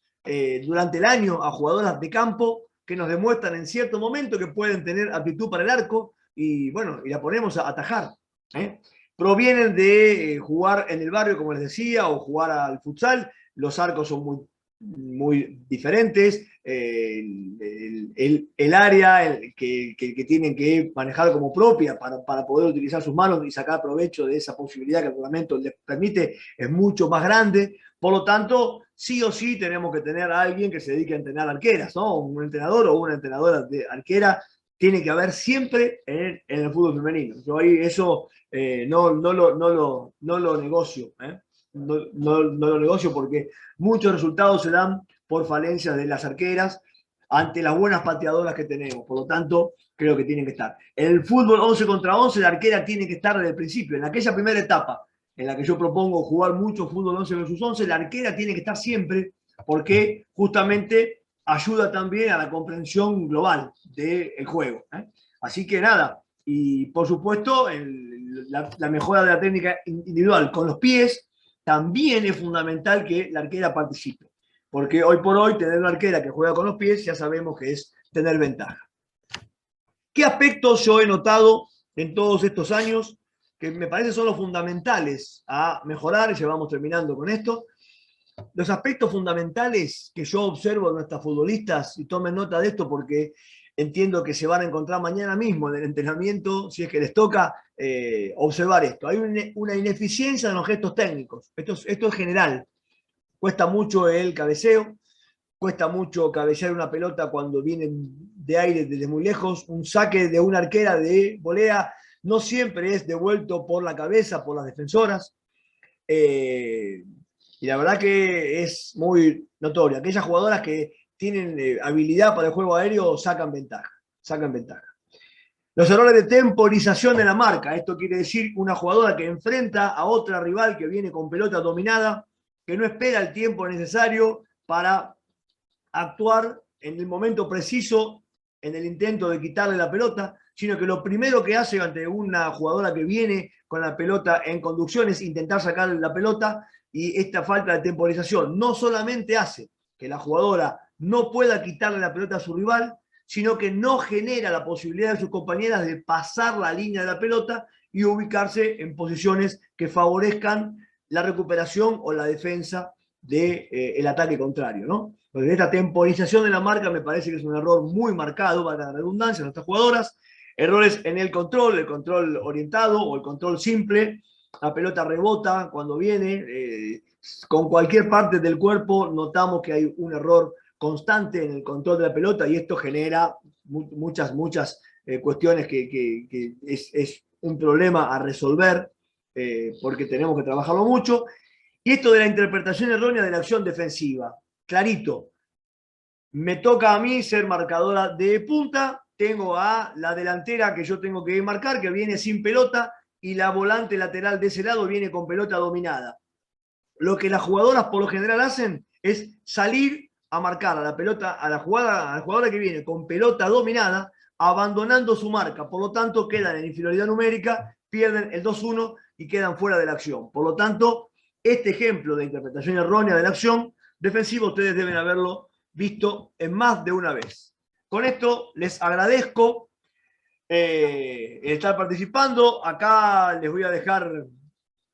durante el año a jugadoras de campo que nos demuestran en cierto momento que pueden tener aptitud para el arco y bueno, y la ponemos a atajar. ¿eh? Provienen de jugar en el barrio, como les decía, o jugar al futsal. Los arcos son muy diferentes. El área que tienen que manejar como propia para poder utilizar sus manos y sacar provecho de esa posibilidad que el reglamento les permite es mucho más grande. Por lo tanto, sí o sí tenemos que tener a alguien que se dedique a entrenar arqueras, ¿no? Un entrenador o una entrenadora de arquera tiene que haber siempre en el fútbol femenino. Yo ahí eso no lo negocio. No lo negocio porque muchos resultados se dan por falencias de las arqueras ante las buenas pateadoras que tenemos. Por lo tanto, creo que tienen que estar. En el fútbol 11 contra 11, la arquera tiene que estar desde el principio. En aquella primera etapa en la que yo propongo jugar mucho fútbol 11 versus 11, la arquera tiene que estar siempre porque justamente ayuda también a la comprensión global del juego. Así que nada, y por supuesto, la mejora de la técnica individual con los pies, también es fundamental que la arquera participe. Porque hoy por hoy tener una arquera que juega con los pies ya sabemos que es tener ventaja. ¿Qué aspectos yo he notado en todos estos años que me parece son los fundamentales a mejorar? Y ya vamos terminando con esto. Los aspectos fundamentales que yo observo en nuestras futbolistas, y tomen nota de esto porque entiendo que se van a encontrar mañana mismo en el entrenamiento, si es que les toca observar esto. Hay una ineficiencia en los gestos técnicos. Esto es general. Cuesta mucho el cabeceo, cuesta mucho cabecear una pelota cuando viene de aire desde muy lejos. Un saque de una arquera de volea no siempre es devuelto por la cabeza, por las defensoras. Y la verdad que es muy notorio. Aquellas jugadoras que tienen habilidad para el juego aéreo sacan ventaja. Los errores de temporización de la marca. Esto quiere decir una jugadora que enfrenta a otra rival que viene con pelota dominada, que no espera el tiempo necesario para actuar en el momento preciso en el intento de quitarle la pelota, sino que lo primero que hace ante una jugadora que viene con la pelota en conducción es intentar sacar la pelota, y esta falta de temporización no solamente hace que la jugadora no pueda quitarle la pelota a su rival, sino que no genera la posibilidad de sus compañeras de pasar la línea de la pelota y ubicarse en posiciones que favorezcan la recuperación o la defensa del ataque contrario, ¿no? Entonces, esta temporización de la marca me parece que es un error muy marcado, para la redundancia, de nuestras jugadoras. Errores en el control orientado o el control simple. La pelota rebota cuando viene. Con cualquier parte del cuerpo notamos que hay un error constante en el control de la pelota y esto genera muchas cuestiones que es un problema a resolver porque tenemos que trabajarlo mucho. Y esto de la interpretación errónea de la acción defensiva. Clarito, me toca a mí ser marcadora de punta, tengo a la delantera que yo tengo que marcar, que viene sin pelota, y la volante lateral de ese lado viene con pelota dominada. Lo que las jugadoras por lo general hacen es salir a marcar a la pelota, a la jugadora que viene con pelota dominada, abandonando su marca. Por lo tanto, quedan en inferioridad numérica, pierden el 2-1 y quedan fuera de la acción. Por lo tanto, este ejemplo de interpretación errónea de la acción defensiva ustedes deben haberlo visto en más de una vez. Con esto les agradezco estar participando. Acá les voy a dejar,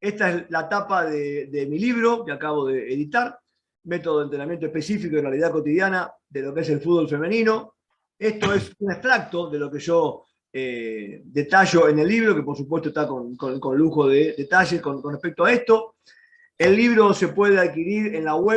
esta es la tapa de mi libro que acabo de editar, Método de Entrenamiento Específico en Realidad Cotidiana de lo que es el fútbol femenino. Esto es un extracto de lo que yo detallo en el libro, que por supuesto está con lujo de detalles con respecto a esto. El libro se puede adquirir en la web